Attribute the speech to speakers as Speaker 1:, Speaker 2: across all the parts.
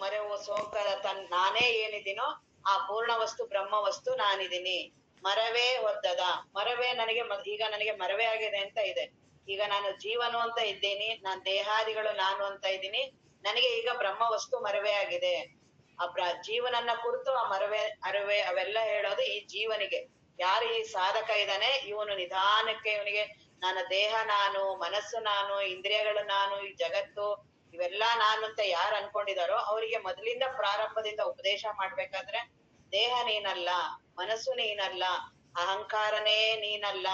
Speaker 1: ಮರೆವು ಸೋಂಕರ ನಾನೇ ಏನಿದ್ದೀನೋ ಆ ಪೂರ್ಣ ವಸ್ತು ಬ್ರಹ್ಮ ವಸ್ತು ನಾನಿದ್ದೀನಿ. ಮರವೇ ಹೊದ್ದದ, ಮರವೇ ನನಗೆ ಈಗ ನನಗೆ ಮರವೇ ಆಗಿದೆ ಅಂತ ಇದೆ. ಈಗ ನಾನು ಜೀವನು ಅಂತ ಇದ್ದೀನಿ, ನಾನ್ ದೇಹಾದಿಗಳು ನಾನು ಅಂತ ಇದ್ದೀನಿ. ನನಗೆ ಈಗ ಬ್ರಹ್ಮ ವಸ್ತು ಮರವೇ ಆಗಿದೆ. ಆ ಜೀವನನ್ನ ಕುರಿತು ಆ ಮರವೇ ಅರವೇ ಅವೆಲ್ಲ ಹೇಳೋದು ಈ ಜೀವನಿಗೆ. ಯಾರು ಈ ಸಾಧಕ ಇದ್ದಾನೆ ಇವನು ನಿಧಾನಕ್ಕೆ ಇವನಿಗೆ ನನ್ನ ದೇಹ ನಾನು, ಮನಸ್ಸು ನಾನು, ಇಂದ್ರಿಯಗಳು ನಾನು, ಈ ಜಗತ್ತು ಇವೆಲ್ಲಾ ನಾನು ಅಂತ ಯಾರು ಅನ್ಕೊಂಡಿದಾರೋ ಅವರಿಗೆ ಮೊದಲಿಂದ ಪ್ರಾರಂಭದಿಂದ ಉಪದೇಶ ಮಾಡ್ಬೇಕಾದ್ರೆ ದೇಹ ನೀನಲ್ಲ, ಮನಸ್ಸು ನೀನಲ್ಲ, ಅಹಂಕಾರನೇ ನೀನಲ್ಲ,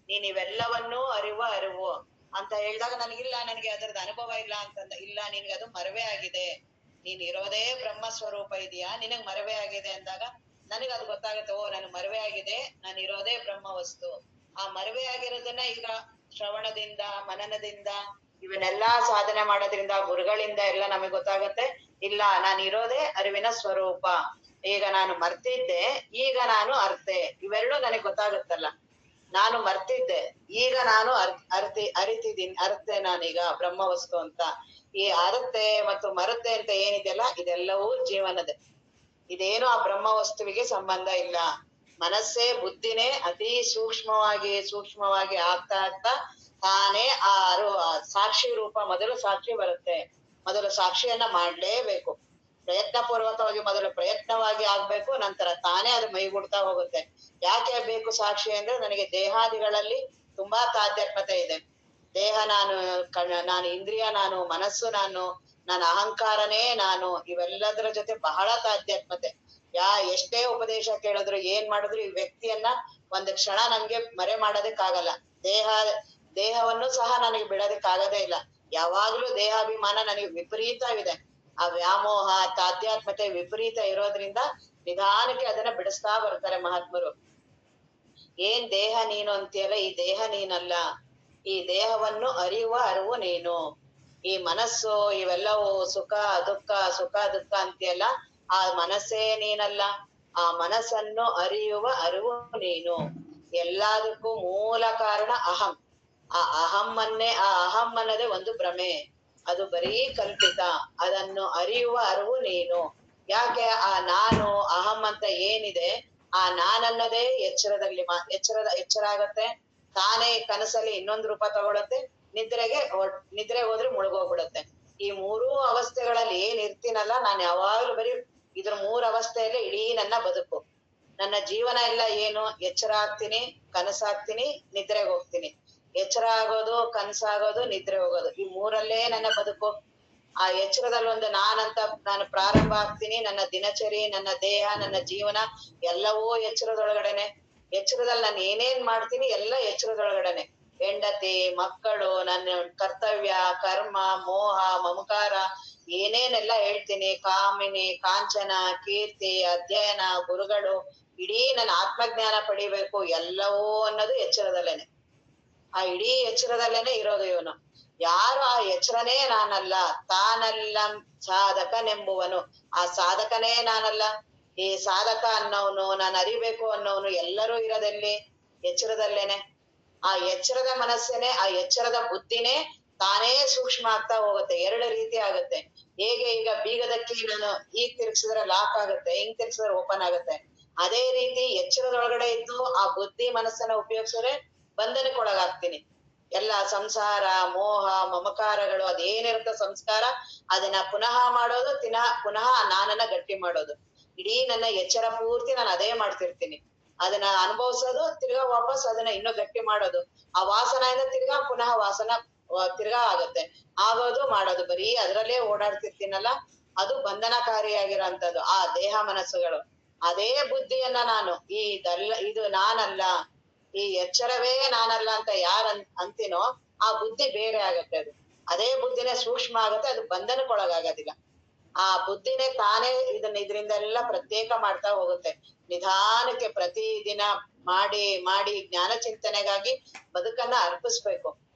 Speaker 1: ನೀನ್ ಇವೆಲ್ಲವನ್ನೂ ಅರಿವು ಅಂತ ಹೇಳಿದಾಗ ನನಗಿಲ್ಲ, ನನಗೆ ಅದರದ್ದು ಅನುಭವ ಇಲ್ಲ ಅಂತಂದ. ಇಲ್ಲ, ನಿನ್ಗೆ ಅದು ಮರವೇ ಆಗಿದೆ, ನೀನ್ ಇರೋದೇ ಬ್ರಹ್ಮ ಸ್ವರೂಪ ಇದೆಯಾ, ನಿನಗ್ ಮರವೇ ಆಗಿದೆ ಅಂದಾಗ ನನಗ್ ಅದು ಗೊತ್ತಾಗುತ್ತೆ. ಓ, ನನ್ ಮರವೇ ಆಗಿದೆ, ನಾನು ಇರೋದೇ ಬ್ರಹ್ಮ ವಸ್ತು. ಆ ಮರವೇ ಆಗಿರೋದನ್ನ ಈಗ ಶ್ರವಣದಿಂದ, ಮನನದಿಂದ, ಇವನ್ನೆಲ್ಲಾ ಸಾಧನೆ ಮಾಡೋದ್ರಿಂದ, ಗುರುಗಳಿಂದ ಎಲ್ಲ ನಮಗ್ ಗೊತ್ತಾಗತ್ತೆ. ಇಲ್ಲ, ನಾನು ಇರೋದೇ ಅರಿವಿನ ಸ್ವರೂಪ. ಈಗ ನಾನು ಮರ್ತಿದ್ದೆ, ಈಗ ನಾನು ಅರ್ತೆ. ಇವೆರಡು ನನಗ್ ಗೊತ್ತಾಗುತ್ತಲ್ಲ. ನಾನು ಮರ್ತಿದ್ದೆ, ಈಗ ನಾನು ಅರಿತಿದ್ದೀನಿ, ಅರ್ತೆ ನಾನೀಗ ಬ್ರಹ್ಮ ವಸ್ತು ಅಂತ. ಈ ಅರತೆ ಮತ್ತು ಮರತೆ ಅಂತ ಏನಿದೆಯಲ್ಲ, ಇದೆಲ್ಲವೂ ಜೀವನದೇ. ಇದೇನು ಆ ಬ್ರಹ್ಮ ವಸ್ತುವಿಗೆ ಸಂಬಂಧ ಇಲ್ಲ. ಮನಸ್ಸೇ, ಬುದ್ಧಿನೇ ಅತಿ ಸೂಕ್ಷ್ಮವಾಗಿ ಆಗ್ತಾ ತಾನೇ ಆ ಸಾಕ್ಷಿ ರೂಪ, ಮೊದಲು ಸಾಕ್ಷಿ ಬರುತ್ತೆ. ಮೊದಲು ಸಾಕ್ಷಿಯನ್ನ ಮಾಡ್ಲೇಬೇಕು. ಪ್ರಯತ್ನ ಪೂರ್ವಕವಾಗಿ ಮೊದಲು ಪ್ರಯತ್ನವಾಗಿ ಆಗ್ಬೇಕು, ನಂತರ ತಾನೇ ಅದು ಮೈಗೂಡ್ತಾ ಹೋಗುತ್ತೆ. ಯಾಕೆ ಬೇಕು ಸಾಕ್ಷಿ ಅಂದ್ರೆ, ನನಗೆ ದೇಹಾದಿಗಳಲ್ಲಿ ತುಂಬಾ ತಾದಾತ್ಮ್ಯತೆ ಇದೆ. ದೇಹ ನಾನು ಇಂದ್ರಿಯ ನಾನು, ಮನಸ್ಸು ನಾನು, ನನ್ನ ಅಹಂಕಾರನೇ ನಾನು, ಇವೆಲ್ಲದರ ಜೊತೆ ಬಹಳ ತಾದಾತ್ಮ್ಯತೆ. ಎಷ್ಟೇ ಉಪದೇಶ ಕೇಳಿದ್ರು, ಏನ್ ಮಾಡಿದ್ರು ಈ ವ್ಯಕ್ತಿಯನ್ನ ಒಂದ್ ಕ್ಷಣ ನನ್ಗೆ ಮರೆ ಮಾಡೋದಕ್ಕಾಗಲ್ಲ. ದೇಹವನ್ನು ಸಹ ನನಗೆ ಬಿಡೋದಕ್ಕಾಗದೇ ಇಲ್ಲ. ಯಾವಾಗ್ಲೂ ದೇಹಾಭಿಮಾನ ನನಗೆ ವಿಪರೀತವಿದೆ. ಆ ವ್ಯಾಮೋಹ, ತಾದಾತ್ಮ್ಯತೆ ವಿಪರೀತ ಇರೋದ್ರಿಂದ ನಿಧಾನಕ್ಕೆ ಅದನ್ನ ಬಿಡಿಸ್ತಾ ಬರ್ತಾರೆ ಮಹಾತ್ಮರು. ಏನ್ ದೇಹ ನೀನು ಅಂತೀಯಲ್ಲ, ಈ ದೇಹ ನೀನಲ್ಲ. ಈ ದೇಹವನ್ನು ಅರಿವು ನೀನು. ಈ ಮನಸ್ಸು ಇವೆಲ್ಲವೂ ಸುಖ ದುಃಖ ಅಂತೀಯಲ್ಲ, ಆ ಮನಸ್ಸೇ ನೀನಲ್ಲ. ಆ ಮನಸ್ಸನ್ನು ಅರಿವು ನೀನು. ಎಲ್ಲದಕ್ಕೂ ಮೂಲ ಕಾರಣ ಅಹಂ. ಆ ಅಹಂ ಅನ್ನೋದೇ ಒಂದು ಭ್ರಮೆ, ಅದು ಬರೀ ಕಲ್ಪಿತ. ಅದನ್ನು ಅರಿವು ನೀನು. ಯಾಕೆ ಆ ನಾನು ಅಹಂ ಅಂತ ಏನಿದೆ, ಆ ನಾನನ್ನೋದೇ ಎಚ್ಚರದಲ್ಲಿ ಎಚ್ಚರ ಆಗತ್ತೆ. ತಾನೇ ಕನಸಲ್ಲಿ ಇನ್ನೊಂದು ರೂಪ ತಗೊಳತ್ತೆ, ನಿದ್ರೆ ಹೋದ್ರೆ ಮುಳುಗೋಗ್ಬಿಡತ್ತೆ. ಈ ಮೂರೂ ಅವಸ್ಥೆಗಳಲ್ಲಿ ಏನ್ ಇರ್ತೀನಲ್ಲ, ನಾನು ಯಾವಾಗ್ಲೂ ಬರೀ ಇದ್ರ 3 ಅವಸ್ಥೆಯಲ್ಲೇ ಇಡೀ ನನ್ನ ಬದುಕು. ನನ್ನ ಜೀವನ ಎಲ್ಲ ಏನು, ಎಚ್ಚರ ಆಗ್ತೀನಿ, ಕನಸಾಗ್ತೀನಿ, ನಿದ್ರೆಗೆ ಹೋಗ್ತೀನಿ. ಎಚ್ಚರ ಆಗೋದು, ಕನಸಾಗೋದು, ನಿದ್ರೆ ಹೋಗೋದು, ಈ 3ರಲ್ಲೇ ನನ್ನ ಬದುಕು. ಆ ಎಚ್ಚರದಲ್ಲಿ ಒಂದು ನಾನು ಪ್ರಾರಂಭ ಆಗ್ತೀನಿ. ನನ್ನ ದಿನಚರಿ, ನನ್ನ ದೇಹ, ನನ್ನ ಜೀವನ ಎಲ್ಲವೂ ಎಚ್ಚರದೊಳಗಡೆನೆ. ಎಚ್ಚರದಲ್ಲಿ ನಾನು ಏನೇನ್ ಮಾಡ್ತೀನಿ ಎಲ್ಲ ಎಚ್ಚರದೊಳಗಡೆನೆ. ಹೆಂಡತಿ, ಮಕ್ಕಳು, ನನ್ನ ಕರ್ತವ್ಯ, ಕರ್ಮ, ಮೋಹ, ಮಮಕಾರ, ಏನೇನೆಲ್ಲ ಹೇಳ್ತೀನಿ, ಕಾಮಿನಿ, ಕಾಂಚನ, ಕೀರ್ತಿ, ಅಧ್ಯಯನ, ಗುರುಗಳು, ಇಡೀ ನನ್ನ ಆತ್ಮಜ್ಞಾನ ಪಡಿಬೇಕು, ಎಲ್ಲವೂ ಅನ್ನೋದು ಎಚ್ಚರದಲ್ಲೇನೆ. ಆ ಇಡೀ ಎಚ್ಚರದಲ್ಲೇನೆ ಇರೋದು ಇವನು. ಯಾರು ಆ ಎಚ್ಚರನೇ ನಾನಲ್ಲ, ತಾನಲ್ಲ ಸಾಧಕನೆಂಬುವನು. ಆ ಸಾಧಕನೇ ನಾನಲ್ಲ. ಈ ಸಾಧಕ ಅನ್ನೋನು, ನಾನು ಅರಿಬೇಕು ಅನ್ನೋನು ಎಲ್ಲರೂ ಇರೋದಲ್ಲಿ ಎಚ್ಚರದಲ್ಲೇನೆ. ಆ ಎಚ್ಚರದ ಮನಸ್ಸೇನೆ, ಆ ಎಚ್ಚರದ ಬುದ್ಧಿನೇ ತಾನೇ ಸೂಕ್ಷ್ಮ ಆಗ್ತಾ ಹೋಗುತ್ತೆ. 2 ರೀತಿ ಆಗುತ್ತೆ. ಹೇಗೆ ಈಗ ಬೀಗದಕ್ಕಿ ನಾನು ಹೀಗ್ ತಿರ್ಗ್ಸಿದ್ರೆ ಲಾಕ್ ಆಗುತ್ತೆ, ಹಿಂಗ್ ತಿರ್ಗ್ಸಿದ್ರೆ ಓಪನ್ ಆಗುತ್ತೆ. ಅದೇ ರೀತಿ ಎಚ್ಚರದೊಳಗಡೆ ಇದ್ದು ಆ ಬುದ್ಧಿ ಮನಸ್ಸನ್ನ ಉಪಯೋಗಿಸಿದ್ರೆ ಬಂಧನಕ್ಕೊಳಗಾಗ್ತೀನಿ. ಎಲ್ಲ ಸಂಸಾರ, ಮೋಹ, ಮಮಕಾರಗಳು, ಅದೇನಿರುತ್ತೋ ಸಂಸ್ಕಾರ, ಅದನ್ನ ಪುನಃ ಮಾಡೋದು, ಪುನಃ ನಾನನ್ನ ಗಟ್ಟಿ ಮಾಡೋದು. ಇಡೀ ನನ್ನ ಎಚ್ಚರ ಪೂರ್ತಿ ನಾನು ಅದೇ ಮಾಡ್ತಿರ್ತೀನಿ. ಅದನ್ನ ಅನುಭವಿಸೋದು, ತಿರ್ಗಾ ವಾಪಸ್ ಅದನ್ನ ಇನ್ನೂ ಗಟ್ಟಿ ಮಾಡೋದು. ಆ ವಾಸನೆಯಿಂದ ಪುನಃ ವಾಸನ ತಿರ್ಗಾ ಆಗುತ್ತೆ. ಆಗೋದು ಮಾಡೋದು, ಬರೀ ಅದ್ರಲ್ಲೇ ಓಡಾಡ್ತಿರ್ತೀನಲ್ಲ, ಅದು ಬಂಧನಕಾರಿಯಾಗಿರೋಂಥದ್ದು ಆ ದೇಹ ಮನಸ್ಸುಗಳು. ಅದೇ ಬುದ್ಧಿಯನ್ನ ನಾನು ಇದು ನಾನಲ್ಲ, ಈ ಎಚ್ಚರವೇ ನಾನಲ್ಲ ಅಂತ ಯಾರು ಅಂತೀನೋ ಆ ಬುದ್ಧಿ ಬೇರೆ ಆಗತ್ತೆ. ಅದೇ ಬುದ್ಧಿನೇ ಸೂಕ್ಷ್ಮ ಆಗತ್ತೆ, ಅದು ಬಂಧನಕ್ಕೊಳಗಾಗೋದಿಲ್ಲ. ಆ ಬುದ್ಧಿನೇ ತಾನೇ ಇದರಿಂದೆಲ್ಲ ಪ್ರತ್ಯೇಕ ಮಾಡ್ತಾ ಹೋಗುತ್ತೆ. ನಿಧಾನಕ್ಕೆ ಪ್ರತಿದಿನ ಮಾಡಿ ಜ್ಞಾನ ಚಿಂತನೆಗಾಗಿ ಬದುಕನ್ನ ಅರ್ಪಿಸ್ಬೇಕು.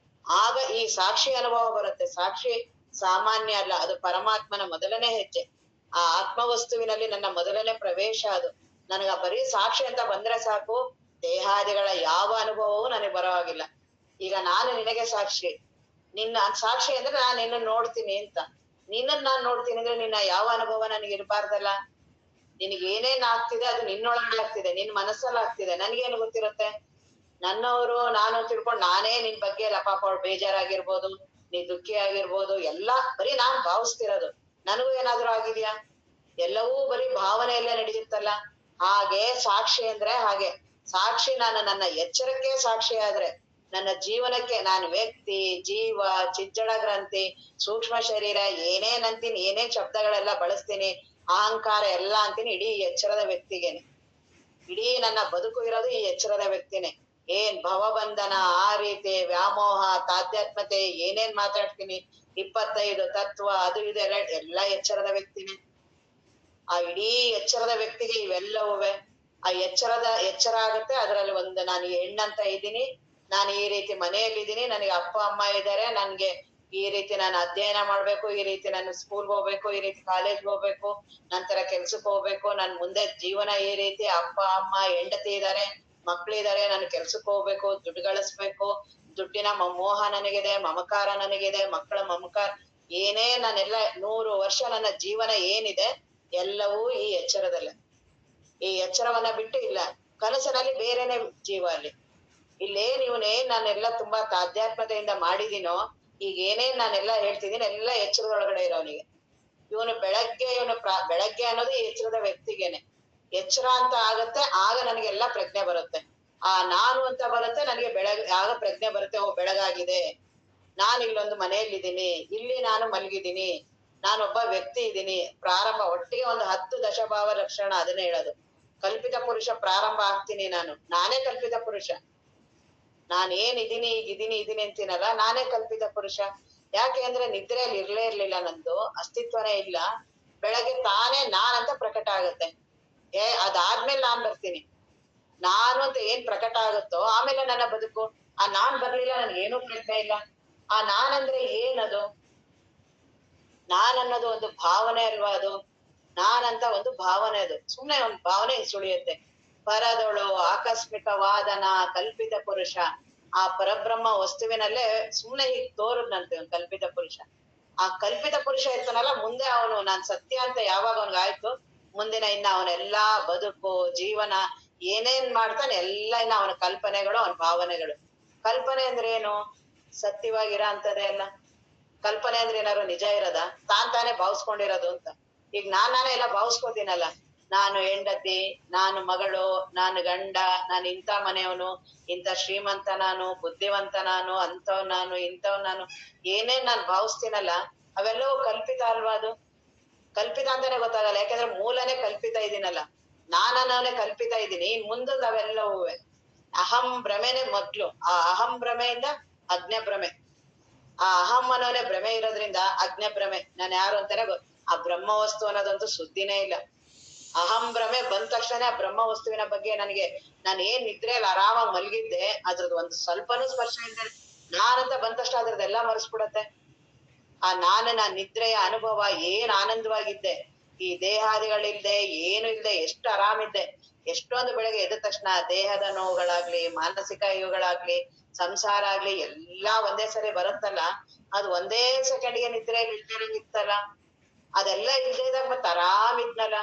Speaker 1: ಆಗ ಈ ಸಾಕ್ಷಿ ಅನುಭವ ಬರುತ್ತೆ. ಸಾಕ್ಷಿ ಸಾಮಾನ್ಯ ಅಲ್ಲ, ಅದು ಪರಮಾತ್ಮನ ಮೊದಲನೇ ಹೆಜ್ಜೆ. ಆ ಆತ್ಮವಸ್ತುವಿನಲ್ಲಿ ನನ್ನ ಮೊದಲನೇ ಪ್ರವೇಶ ಅದು. ನನಗ ಬರೀ ಸಾಕ್ಷಿ ಅಂತ ಬಂದ್ರೆ ಸಾಕು, ದೇಹಾದಿಗಳ ಯಾವ ಅನುಭವವೂ ನನಗೆ ಬರೋವಾಗಿಲ್ಲ. ಈಗ ನಾನು ನಿನಗೆ ಸಾಕ್ಷಿ, ನಿನ್ನ ಸಾಕ್ಷಿ ಅಂದ್ರೆ ನಾನು ನಿನ್ನ ನೋಡ್ತೀನಿ ಅಂತ. ನಿನ್ನನ್ ನಾನ್ ನೋಡ್ತೀನಿ ಅಂದ್ರೆ ನಿನ್ನ ಯಾವ ಅನುಭವ ನನಗೆ ಇರಬಾರ್ದಲ್ಲ. ನಿನಗೆ ಏನೇನ್ ಆಗ್ತಿದೆ ಅದು ನಿನ್ನೊಳಗಡೆ ಆಗ್ತಿದೆ, ನಿನ್ ಮನಸ್ಸಲ್ಲಿ ಆಗ್ತಿದೆ, ನನ್ಗೇನು ಗೊತ್ತಿರುತ್ತೆ? ನನ್ನವರು ನಾನು ತಿಳ್ಕೊಂಡ್ ನಾನೇ ನಿನ್ ಬಗ್ಗೆ ಎಲ್ಲ ಪಾಪ ಅವ್ಳು ಬೇಜಾರಾಗಿರ್ಬೋದು, ನೀ ದುಃಖಿ ಆಗಿರ್ಬೋದು, ಎಲ್ಲಾ ಬರೀ ನಾನ್ ಭಾವಿಸ್ತಿರೋದು. ನನಗೂ ಏನಾದ್ರೂ ಆಗಿದ್ಯಾ? ಎಲ್ಲವೂ ಬರೀ ಭಾವನೆಯಲ್ಲೇ ನಡೆಯುತ್ತಲ್ಲ. ಹಾಗೆ ಸಾಕ್ಷಿ ಅಂದ್ರೆ ಹಾಗೆ ಸಾಕ್ಷಿ ನಾನು ನನ್ನ ಎಚ್ಚರಕ್ಕೆ ಸಾಕ್ಷಿ ಆದ್ರೆ ನನ್ನ ಜೀವನಕ್ಕೆ ನಾನು ವ್ಯಕ್ತಿ, ಜೀವ, ಚಿಜ್ಜಡ ಗ್ರಂಥಿ, ಸೂಕ್ಷ್ಮ ಶರೀರ ಏನೇನ್ ಅಂತೀನಿ, ಏನೇನ್ ಶಬ್ದಗಳೆಲ್ಲ ಬಳಸ್ತೀನಿ, ಅಹಂಕಾರ ಎಲ್ಲ ಅಂತೀನಿ, ಇಡೀ ಎಚ್ಚರದ ವ್ಯಕ್ತಿಗೇನೆ. ಇಡೀ ನನ್ನ ಬದುಕು ಇರೋದು ಈ ಎಚ್ಚರದ ವ್ಯಕ್ತಿನೇ. ಏನ್ ಭವಬಂಧನ, ಆ ರೀತಿ ವ್ಯಾಮೋಹ, ತಾಧ್ಯಾತ್ಮತೆ ಏನೇನ್ ಮಾತಾಡ್ತೀನಿ, 25 ತತ್ವ ಅದು ಇದು ಎಲ್ಲ ಎಚ್ಚರದ ವ್ಯಕ್ತಿನೇ. ಆ ಇಡೀ ಎಚ್ಚರದ ವ್ಯಕ್ತಿಗೆ ಇವೆಲ್ಲವುವೆ. ಆ ಎಚ್ಚರ ಆಗುತ್ತೆ. ಅದ್ರಲ್ಲಿ ಒಂದು ನಾನು ಹೆಣ್ಣಂತ ಇದ್ದೀನಿ, ನಾನು ಈ ರೀತಿ ಮನೆಯಲ್ಲಿದ್ದೀನಿ, ನನಗೆ ಅಪ್ಪ ಅಮ್ಮ ಇದ್ದಾರೆ, ನನ್ಗೆ ಈ ರೀತಿ ನಾನು ಅಧ್ಯಯನ ಮಾಡ್ಬೇಕು, ಈ ರೀತಿ ನಾನು ಸ್ಕೂಲ್ಗೆ ಹೋಗ್ಬೇಕು, ಈ ರೀತಿ ಕಾಲೇಜ್ಗೆ ಹೋಗ್ಬೇಕು, ನಂತರ ಕೆಲ್ಸಕ್ಕೆ ಹೋಗ್ಬೇಕು, ನನ್ ಮುಂದೆ ಜೀವನ ಈ ರೀತಿ, ಅಪ್ಪ ಅಮ್ಮ ಹೆಂಡತಿ ಇದಾರೆ, ಮಕ್ಳಿದಾರೆ, ನಾನು ಕೆಲ್ಸಕ್ಕೆ ಹೋಗ್ಬೇಕು, ದುಡ್ಡು ಗಳಿಸ್ಬೇಕು, ದುಡ್ಡಿನ ಮೋಹ ನನಗಿದೆ, ಮಮಕಾರ ನನಗಿದೆ, ಮಕ್ಕಳ ಮಮಕಾರ ಏನೇ ನಾನೆಲ್ಲ 100 ವರ್ಷ ನನ್ನ ಜೀವನ ಏನಿದೆ ಎಲ್ಲವೂ ಈ ಎಚ್ಚರದಲ್ಲೇ. ಈ ಎಚ್ಚರವನ್ನ ಬಿಟ್ಟು ಇಲ್ಲ. ಕನಸಿನಲ್ಲಿ ಬೇರೆನೆ ಜೀವ ಅಲ್ಲಿ. ಇಲ್ಲೇನ್ ಇವನೇನ್ ನಾನೆಲ್ಲ ತುಂಬಾ ತಾಧ್ಯಾತ್ಮತೆಯಿಂದ ಮಾಡಿದೀನೋ, ಈಗ ಏನೇನ್ ನಾನೆಲ್ಲ ಹೇಳ್ತಿದೀನಿ ಎಲ್ಲ ಎಚ್ಚರದೊಳಗಡೆ ಇರೋನಿಗೆ. ಇವನು ಬೆಳಗ್ಗೆ ಅನ್ನೋದು ಈ ಎಚ್ಚರದ ವ್ಯಕ್ತಿಗೇನೆ. ಎಚ್ಚರ ಅಂತ ಆಗತ್ತೆ, ಆಗ ನನಗೆಲ್ಲ ಪ್ರಜ್ಞೆ ಬರುತ್ತೆ. ಆ ನಾನು ಅಂತ ಬರುತ್ತೆ, ನನಗೆ ಆಗ ಪ್ರಜ್ಞೆ ಬರುತ್ತೆ. ಓ ಬೆಳಗಾಗಿದೆ, ನಾನು ಇಲ್ಲೊಂದು ಮನೆಯಲ್ಲಿದ್ದೀನಿ, ಇಲ್ಲಿ ನಾನು ಮಲಗಿದ್ದೀನಿ, ನಾನೊಬ್ಬ ವ್ಯಕ್ತಿ ಇದ್ದೀನಿ. ಪ್ರಾರಂಭ ಒಟ್ಟಿಗೆ ಒಂದು 10 ದಶಭಾವ ಲಕ್ಷಣ ಅದನ್ನೇ ಹೇಳೋದು. ಕಲ್ಪಿತ ಪುರುಷ ಪ್ರಾರಂಭ ಆಗ್ತೀನಿ ನಾನು. ನಾನೇ ಕಲ್ಪಿತ ಪುರುಷ. ನಾನೇನಿದ್ದೀನಿ ಇದೀನಿ ಅಂತೀನಲ್ಲ, ನಾನೇ ಕಲ್ಪಿತ ಪುರುಷ. ಯಾಕೆ ಅಂದ್ರೆ ನಿದ್ರೆಯಲ್ಲಿ ಇರ್ಲೇ ಇರ್ಲಿಲ್ಲ, ನಂದು ಅಸ್ತಿತ್ವನೇ ಇಲ್ಲ. ಬೆಳಗ್ಗೆ ತಾನೇ ನಾನಂತ ಪ್ರಕಟ ಆಗತ್ತೆ. ಅದಾದ್ಮೇಲೆ ನಾನ್ ಬರ್ತೀನಿ. ನಾನು ಅಂತ ಏನ್ ಪ್ರಕಟ ಆಗುತ್ತೋ ಆಮೇಲೆ ನನ್ನ ಬದುಕು. ಆ ನಾನ್ ಬರ್ಲಿಲ್ಲ, ನನ್ಗೇನೂ ಪ್ರಜ್ಞೆ ಇಲ್ಲ. ಆ ನಾನಂದ್ರೆ ಏನದು? ನಾನನ್ನೋದು ಒಂದು ಭಾವನೆ ಅಲ್ವಾ ಅದು? ನಾನಂತ ಒಂದು ಭಾವನೆ, ಅದು ಸುಮ್ನೆ ಒಂದು ಭಾವನೆ ಸುಳಿಯುತ್ತೆ. ಪರದೊಳು ಆಕಸ್ಮಿಕವಾದನ ಕಲ್ಪಿತ ಪುರುಷ. ಆ ಪರಬ್ರಹ್ಮ ವಸ್ತುವಿನಲ್ಲೇ ಸುಮ್ನೆ ಹೀಗ್ ತೋರದ್ನಂತೆ ಒಂದು ಕಲ್ಪಿತ ಪುರುಷ. ಆ ಕಲ್ಪಿತ ಪುರುಷ ಇರ್ತಾನಲ್ಲ, ಮುಂದೆ ಅವನು ನಾನ್ ಸತ್ಯ ಅಂತ ಯಾವಾಗ ಅವನ್ಗಾಯ್ತು, ಮುಂದಿನ ಇನ್ನ ಅವನೆಲ್ಲಾ ಬದುಕು, ಜೀವನ ಏನೇನ್ ಮಾಡ್ತಾನೆ ಎಲ್ಲ ಇನ್ನ ಅವನ ಕಲ್ಪನೆಗಳು, ಅವನ ಭಾವನೆಗಳು. ಕಲ್ಪನೆ ಅಂದ್ರೆ ಏನು? ಸತ್ಯವಾಗಿರ ಅಂತದೇ ಅಲ್ಲ. ಕಲ್ಪನೆ ಅಂದ್ರೆ ಏನಾದ್ರು ನಿಜ ಇರೋದ? ತಾನೇ ಭಾವಿಸ್ಕೊಂಡಿರೋದು ಅಂತ. ಈಗ ನಾನೇ ಎಲ್ಲ ಭಾವಿಸ್ಕೋತೀನಲ್ಲ, ನಾನು ಹೆಂಡತಿ, ನಾನು ಮಗಳು, ನಾನು ಗಂಡ, ನಾನು ಇಂಥ ಮನೆಯವನು, ಇಂಥ ಶ್ರೀಮಂತ ನಾನು, ಬುದ್ಧಿವಂತ ನಾನು, ಅಂಥವ್ ನಾನು, ಇಂಥವ್ ನಾನು, ಏನೇನ್ ನಾನು ಭಾವಿಸ್ತೀನಲ್ಲ ಅವೆಲ್ಲವೂ ಕಲ್ಪಿತ ಅಲ್ವಾ? ಅದು ಕಲ್ಪಿತ ಅಂತಾನೆ ಗೊತ್ತಾಗಲ್ಲ, ಯಾಕಂದ್ರೆ ಮೂಲನೇ ಕಲ್ಪಿತ ಇದೀನಲ್ಲ. ನಾನನ್ನವನೇ ಕಲ್ಪಿತ ಇದ್ದೀನಿ. ಇನ್ ಮುಂದದ ಅವೆಲ್ಲವೂ ಅಹಂ ಭ್ರಮೆನೆ ಮೊದ್ಲು. ಆ ಅಹಂ ಭ್ರಮೆಯಿಂದ ಅಜ್ಞ ಭ್ರಮೆ. ಆ ಅಹಂ ಅನ್ನೋನೇ ಭ್ರಮೆ ಇರೋದ್ರಿಂದ ಅಜ್ಞ ಭ್ರಮೆ. ನಾನು ಯಾರು ಅಂತಾನೆ ಆ ಬ್ರಹ್ಮ ವಸ್ತು ಅನ್ನೋದಂತೂ ಸುದ್ದಿನೇ ಇಲ್ಲ. ಅಹಂ ಭ್ರಮೆ ಬಂದ ತಕ್ಷಣ ಆ ಬ್ರಹ್ಮ ವಸ್ತುವಿನ ಬಗ್ಗೆ ನನಗೆ, ನಾನು ಏನ್ ನಿದ್ರೆಯಲ್ಲಿ ಆರಾಮಾಗಿ ಮಲಗಿದ್ದೆ ಅದ್ರದ್ದು ಒಂದು ಸ್ವಲ್ಪನೂ ಸ್ಪರ್ಶ ಇಲ್ದೆ ನಾನಂತ ಬಂದ ತಕ್ಷಣ ಅದ್ರದ್ದೆಲ್ಲ ಮರೆಸ್ಬಿಡತ್ತೆ. ಆ ನಾನ ನಿದ್ರೆಯ ಅನುಭವ ಏನ್ ಆನಂದವಾಗಿದ್ದೆ, ಈ ದೇಹಾದಿಗಳಿಲ್ದೆ ಏನು ಇಲ್ದೆ ಎಷ್ಟು ಆರಾಮಿದ್ದೆ. ಎಷ್ಟೊಂದು ಬೆಳಗ್ಗೆ ಎದ್ದ ತಕ್ಷಣ ದೇಹದ ನೋವುಗಳಾಗ್ಲಿ, ಮಾನಸಿಕ ಇವುಗಳಾಗ್ಲಿ, ಸಂಸಾರ ಆಗ್ಲಿ ಎಲ್ಲಾ ಒಂದೇ ಸರಿ ಬರುತ್ತಲ್ಲ, ಅದು ಒಂದೇ ಸೆಕೆಂಡ್ಗೆ ನಿದ್ರೆಯಲ್ಲಿ ಇಲ್ದಿರಂಗಿತ್ತಲ್ಲ. ಅದೆಲ್ಲ ಇಲ್ದೇ ಇದ್ದಾಗ ಮತ್ತೆ ಆರಾಮ್ ಇದ್ನಲ್ಲ.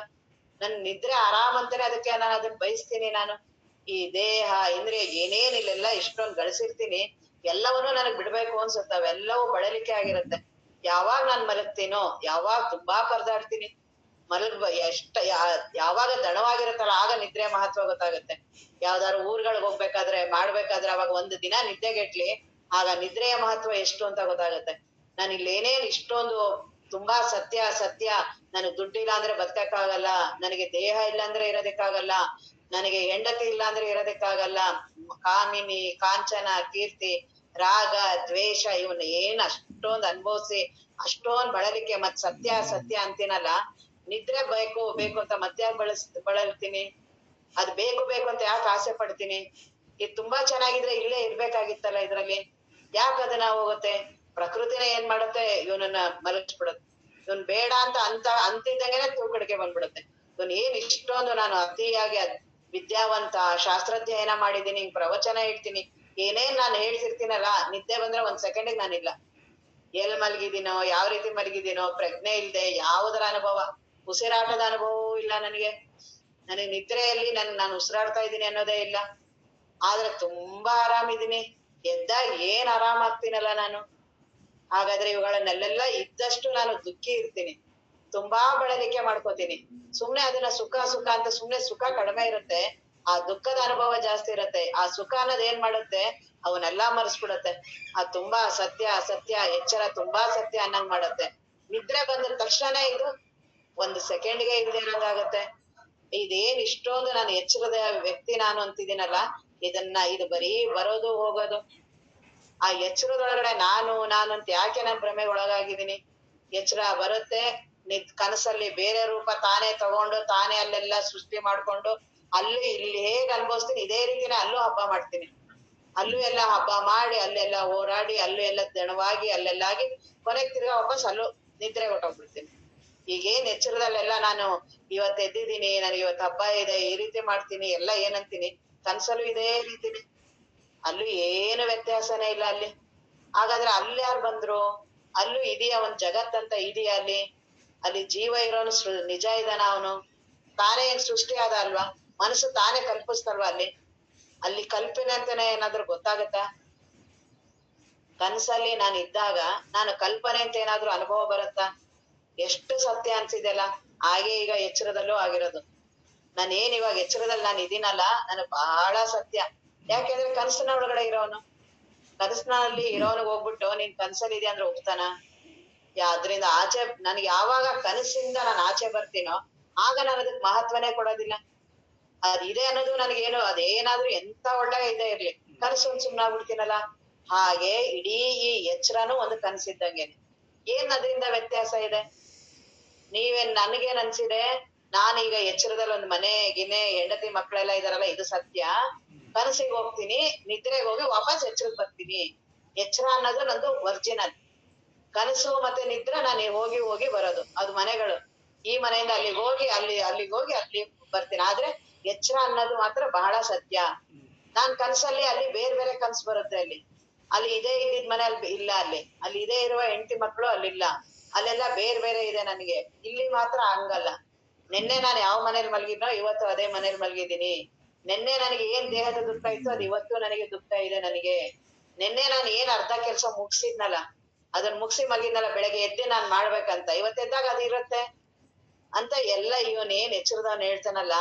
Speaker 1: ನನ್ ನಿದ್ರೆ ಆರಾಮ್ ಅಂತಾನೆ ಅದಕ್ಕೆ ನಾನು ಅದನ್ನ ಬಯಸ್ತೀನಿ. ನಾನು ಈ ದೇಹ ಇಂದ್ರಿಯ ಏನೇನಿಲ್ಲೆಲ್ಲ ಇಷ್ಟೊಂದು ಗಳಿಸಿರ್ತೀನಿ, ಎಲ್ಲವನ್ನೂ ನನಗ್ ಬಿಡ್ಬೇಕು ಅನ್ಸುತ್ತೆ. ಅವೆಲ್ಲವೂ ಬಳಲಿಕೆ ಆಗಿರುತ್ತೆ. ಯಾವಾಗ ನಾನ್ ಮಲಗ್ತೀನೋ, ಯಾವಾಗ ತುಂಬಾ ಪರದಾಡ್ತೀನಿ, ಯಾವಾಗ ದಣವಾಗಿರುತ್ತಲ್ಲ ಆಗ ನಿದ್ರೆ ಮಹತ್ವ ಗೊತ್ತಾಗುತ್ತೆ. ಯಾವ್ದಾದ್ರು ಊರ್ಗಳಿಗೆ ಹೋಗ್ಬೇಕಾದ್ರೆ ಮಾಡ್ಬೇಕಾದ್ರೆ ಅವಾಗ ಒಂದು ದಿನ ನಿದ್ದೆಗೆಟ್ಲಿ, ಆಗ ನಿದ್ರೆಯ ಮಹತ್ವ ಎಷ್ಟು ಅಂತ ಗೊತ್ತಾಗುತ್ತೆ. ನಾನು ಇಲ್ಲೇನೇನ್ ಇಷ್ಟೊಂದು ತುಂಬಾ ಸತ್ಯ, ನನಗ್ ದುಡ್ಡಿಲ್ಲ ಅಂದ್ರೆ ಬದುಕಕ್ಕಾಗಲ್ಲ, ನನಗೆ ದೇಹ ಇಲ್ಲ ಅಂದ್ರೆ ಇರೋದಕ್ಕಾಗಲ್ಲ, ನನಗೆ ಹೆಂಡತಿ ಇಲ್ಲ ಅಂದ್ರೆ ಇರೋದಕ್ಕಾಗಲ್ಲ, ಕಾಮಿನಿ, ಕಾಂಚನ, ಕೀರ್ತಿ, ರಾಗ, ದ್ವೇಷ ಇವನ್ ಏನ್ ಅಷ್ಟೊಂದ್ ಅನುಭವಿಸಿ ಅಷ್ಟೊಂದ್ ಬಳಲಿಕೆ ಮತ್ ಸತ್ಯ ಅಂತೀನಲ್ಲ, ನಿದ್ರೆ ಬೇಕು ಅಂತ ಮತ್ತೆ ಬಳಲ್ತೀನಿ. ಅದ್ ಬೇಕು ಅಂತ ಯಾಕೆ ಆಸೆ ಪಡ್ತೀನಿ? ಇದು ತುಂಬಾ ಚೆನ್ನಾಗಿದ್ರೆ ಇಲ್ಲೇ ಇರ್ಬೇಕಾಗಿತ್ತಲ್ಲ ಇದ್ರಲ್ಲಿ. ಯಾಕೆ ಅದನ್ನ ಹೋಗುತ್ತೆ? ಪ್ರಕೃತಿನ ಏನ್ ಮಾಡುತ್ತೆ, ಇವನನ್ನ ಮಲಗಿಸ್ಬಿಡುತ್ತೆ. ಇವನ್ ಬೇಡ ಅಂತಿದ್ದಂಗೆನೆ ತೂಕಡಿಕೆ ಬಂದ್ಬಿಡುತ್ತೆ. ಇವನ್ ಏನ್ ಇಷ್ಟೊಂದು ನಾನು ಅತಿಯಾಗಿ ವಿದ್ಯಾವಂತ, ಶಾಸ್ತ್ರಾಧ್ಯಯನ ಮಾಡಿದೀನಿ, ಪ್ರವಚನ ಹೇಳ್ತೀನಿ, ಏನೇನ್ ನಾನು ಹೇಳ್ತಿರ್ತೀನಲ್ಲ, ನಿದ್ದೆ ಬಂದ್ರೆ ಒಂದ್ ಸೆಕೆಂಡಿಗೆ ನಾನಿಲ್ಲ. ಎಲ್ ಮಲಗಿದೀನೋ, ಯಾವ ರೀತಿ ಮಲಗಿದೀನೋ, ಪ್ರಜ್ಞೆ ಇಲ್ದೆ ಯಾವುದರ ಅನುಭವ, ಉಸಿರಾಟದ ಅನುಭವವೂ ಇಲ್ಲ ನನಗೆ. ನನಗೆ ನಿದ್ರೆಯಲ್ಲಿ ನಾನು ಉಸಿರಾಡ್ತಾ ಇದ್ದೀನಿ ಅನ್ನೋದೇ ಇಲ್ಲ. ಆದ್ರೆ ತುಂಬಾ ಆರಾಮಿದೀನಿ. ಎದ್ದಾಗ ಏನ್ ಆರಾಮ್ ಆಗ್ತೀನಲ್ಲ ನಾನು. ಹಾಗಾದ್ರೆ ಇವುಗಳನ್ನೆಲ್ಲ ಇದ್ದಷ್ಟು ನಾನು ದುಃಖಿ ಇರ್ತೀನಿ, ತುಂಬಾ ಬಳಲಿಕೆ ಮಾಡ್ಕೋತೀನಿ. ಸುಮ್ನೆ ಅದನ್ನ ಸುಖ ಸುಖ ಅಂತ ಸುಮ್ನೆ ಸುಖ ಕಡಿಮೆ ಇರುತ್ತೆ, ಆ ದುಃಖದ ಅನುಭವ ಜಾಸ್ತಿ ಇರುತ್ತೆ. ಆ ಸುಖ ಅನ್ನೋದ್ ಏನ್ ಮಾಡುತ್ತೆ, ಅವನ್ನೆಲ್ಲಾ ಮರೆಸ್ಬಿಡತ್ತೆ. ಅದ್ ತುಂಬಾ ಸತ್ಯ ಅಸತ್ಯ, ಎಚ್ಚರ ತುಂಬಾ ಸತ್ಯ ಅನ್ನಂಗ್ ಮಾಡುತ್ತೆ. ನಿದ್ರೆ ಬಂದ ತಕ್ಷಣ ಇದು ಒಂದು ಸೆಕೆಂಡ್ಗೆ ಇಲ್ದೇ ಇರೋಂಗಾಗತ್ತೆ. ಇದೇನ್ ಇಷ್ಟೊಂದು ನಾನು ಎಚ್ಚರದ ವ್ಯಕ್ತಿ ನಾನು ಅಂತಿದ್ದೀನಲ್ಲ, ಇದು ಬರೀ ಬರೋದು ಹೋಗೋದು. ಆ ಎಚ್ಚರದೊಳಗಡೆ ನಾನು ಅಂತ ಯಾಕೆ ನಾನ್ ಭ್ರಮೆಗೆ ಒಳಗಾಗಿದ್ದೀನಿ. ಎಚ್ಚರ ಬರುತ್ತೆ, ಕನಸಲ್ಲಿ ಬೇರೆ ರೂಪ ತಾನೇ ತಗೊಂಡು ತಾನೇ ಅಲ್ಲೆಲ್ಲ ಸೃಷ್ಟಿ ಮಾಡ್ಕೊಂಡು ಅಲ್ಲಿ ಇಲ್ಲಿ ಹೇಗ್ ಅನ್ಭವಿಸ್ತೀನಿ ಇದೇ ರೀತಿನೇ ಅಲ್ಲೂ ಹಬ್ಬ ಮಾಡ್ತೀನಿ. ಅಲ್ಲೂ ಎಲ್ಲ ಹಬ್ಬ ಮಾಡಿ ಅಲ್ಲೆಲ್ಲ ಓಡಾಡಿ ಅಲ್ಲೂ ಎಲ್ಲ ದಣವಾಗಿ ಅಲ್ಲೆಲ್ಲಾಗಿ ಕೊನೆಗ್ ತಿರ್ಗಾ ವಾಪಸ್ ಅಲ್ಲೂ ನಿದ್ರೆ ಹೊಟ್ಟೋಗ್ಬಿಡ್ತೀನಿ. ಈಗೇನ್ ಎಚ್ಚರದಲ್ಲೆಲ್ಲ ನಾನು ಇವತ್ ಎದ್ದಿದ್ದೀನಿ, ನನಗೆ ಇವತ್ ಹಬ್ಬ ಇದೆ, ಈ ರೀತಿ ಮಾಡ್ತೀನಿ ಎಲ್ಲ ಏನಂತೀನಿ, ಕನ್ಸಲ್ಲೂ ಇದೇ ರೀತಿನೇ. ಅಲ್ಲೂ ಏನು ವ್ಯತ್ಯಾಸನೇ ಇಲ್ಲ ಅಲ್ಲಿ. ಹಾಗಾದ್ರೆ ಅಲ್ಲಿ ಯಾರು ಬಂದ್ರು? ಅಲ್ಲೂ ಇದೆಯಾ ಒಂದ್ ಜಗತ್ತಂತ ಇದೆಯಾ ಅಲ್ಲಿ? ಅಲ್ಲಿ ಜೀವ ಇರೋನು ನಿಜ ಇದಾನ ಅವನು? ತಾನೇ ಏನ್ ಸೃಷ್ಟಿ ಆದ ಅಲ್ವಾ? ಮನಸ್ಸು ತಾನೇ ಕಲ್ಪಿಸ್ತಲ್ವಾ ಅಲ್ಲಿ? ಅಲ್ಲಿ ಕಲ್ಪನೆ ಅಂತಾನೆ ಏನಾದ್ರೂ ಗೊತ್ತಾಗತ್ತಾ? ಕನ್ಸಲ್ಲಿ ನಾನು ಇದ್ದಾಗ ನಾನು ಕಲ್ಪನೆ ಅಂತ ಏನಾದ್ರೂ ಅನುಭವ ಬರುತ್ತಾ? ಎಷ್ಟು ಸತ್ಯ ಅನ್ಸಿದೆಲ್ಲ. ಹಾಗೆ ಈಗ ಎಚ್ಚರದಲ್ಲೂ ಆಗಿರೋದು. ನಾನೇನ್ ಇವಾಗ ಎಚ್ಚರದಲ್ಲಿ ನಾನು ಇದೀನಲ್ಲ, ನನಗ್ ಬಹಳ ಸತ್ಯ. ಯಾಕೆಂದ್ರೆ ಕನಸಿನ ಒಳಗಡೆ ಇರೋನು, ಕನಸಿನಲ್ಲಿ ಇರೋನಿಗೆ ಹೋಗ್ಬಿಟ್ಟು ನೀನ್ ಕನ್ಸಲ್ಲಿ ಇದೆಯಾ ಅಂದ್ರೆ ಒಪ್ತಾನ? ಅದ್ರಿಂದ ಆಚೆ ನನ್ಗೆ ಯಾವಾಗ ಕನಸಿಂದ ನಾನು ಆಚೆ ಬರ್ತೀನೋ ಆಗ ನಾನು ಅದಕ್ ಮಹತ್ವನೇ ಕೊಡೋದಿಲ್ಲ. ಅದಿದೆ ಅನ್ನೋದು ನನಗೇನು, ಅದೇನಾದ್ರೂ ಎಂತ ಒಳ್ಳೆ ಇದೆ ಇರ್ಲಿ, ಕನಸು ಒಂದ್ ಸುಮ್ನಾಗ್ಬಿಡ್ತೀನಲ್ಲ. ಹಾಗೆ ಇಡೀ ಈ ಎಚ್ಚರನೂ ಒಂದು ಕನಸಿದ್ದಂಗೆನೆ. ಏನ್ ಅದರಿಂದ ವ್ಯತ್ಯಾಸ ಇದೆ? ನೀವೇನ್ ನನ್ಗೇನ್ ಅನ್ಸಿದೆ, ನಾನೀಗ ಎಚ್ಚರದಲ್ಲಿ ಒಂದ್ ಮನೆ ಗಿನೆ ಹೆಂಡತಿ ಮಕ್ಳೆಲ್ಲ ಇದಾರಲ್ಲ ಇದು ಸತ್ಯ. ಕನಸಿಗೆ ಹೋಗ್ತೀನಿ, ನಿದ್ರೆಗೆ ಹೋಗಿ ವಾಪಸ್ ಎಚ್ಚರಕ್ ಬರ್ತೀನಿ. ಎಚ್ಚರ ಅನ್ನೋದು ನಂದು ಒರಿಜಿನಲ್. ಕನಸು ಮತ್ತೆ ನಿದ್ರೆ ನಾನು ಹೋಗಿ ಹೋಗಿ ಬರೋದು, ಅದು ಮನೆಗಳು. ಈ ಮನೆಯಿಂದ ಅಲ್ಲಿಗೆ ಹೋಗಿ ಅಲ್ಲಿಗೆ ಹೋಗಿ ಅಲ್ಲಿ ಬರ್ತೀನಿ. ಆದ್ರೆ ಎಚ್ಚರ ಅನ್ನೋದು ಮಾತ್ರ ಬಹಳ ಸತ್ಯ. ನಾನ್ ಕನ್ಸಲ್ಲಿ ಅಲ್ಲಿ ಬೇರೆ ಬೇರೆ ಕನ್ಸು ಬರುತ್ತೆ. ಅಲ್ಲಿ ಇದೇ ಇದ್ದಿದ್ ಮನೆ ಅಲ್ಲಿ ಇಲ್ಲ, ಅಲ್ಲಿ ಇದೇ ಇರುವ ಹೆಂಡತಿ ಮಕ್ಳು ಅಲ್ಲಿಲ್ಲ, ಅಲ್ಲೆಲ್ಲ ಬೇರೆ ಬೇರೆ ಇದೆ ನನಗೆ. ಇಲ್ಲಿ ಮಾತ್ರ ಹಂಗಲ್ಲ. ನಿನ್ನೆ ನಾನು ಯಾವ ಮನೇಲಿ ಮಲಗಿದ್ನೋ ಇವತ್ತು ಅದೇ ಮನೇಲಿ ಮಲಗಿದ್ದೀನಿ. ನಿನ್ನೆ ನನಗೆ ಏನ್ ದೇಹದ ದುಃಖ ಇತ್ತು ಅದು ಇವತ್ತು ನನಗೆ ದುಃಖ ಇದೆ ನನಗೆ. ನಿನ್ನೆ ನಾನು ಏನ್ ಅರ್ಧ ಕೆಲ್ಸ ಮುಗಿಸಿದ್ನಲ್ಲ ಅದನ್ನ ಮುಗಿಸಿ ಮಲಗಿದ್ನಲ್ಲ, ಬೆಳಗ್ಗೆ ಎದ್ದು ನಾನ್ ಮಾಡ್ಬೇಕಂತ, ಇವತ್ತೆದ್ದಾಗ ಅದು ಇರುತ್ತೆ ಅಂತ ಎಲ್ಲ ಇವನ್ ಏನ್ ಎಚ್ಚರದವನ್ ಹೇಳ್ತಾನಲ್ಲ.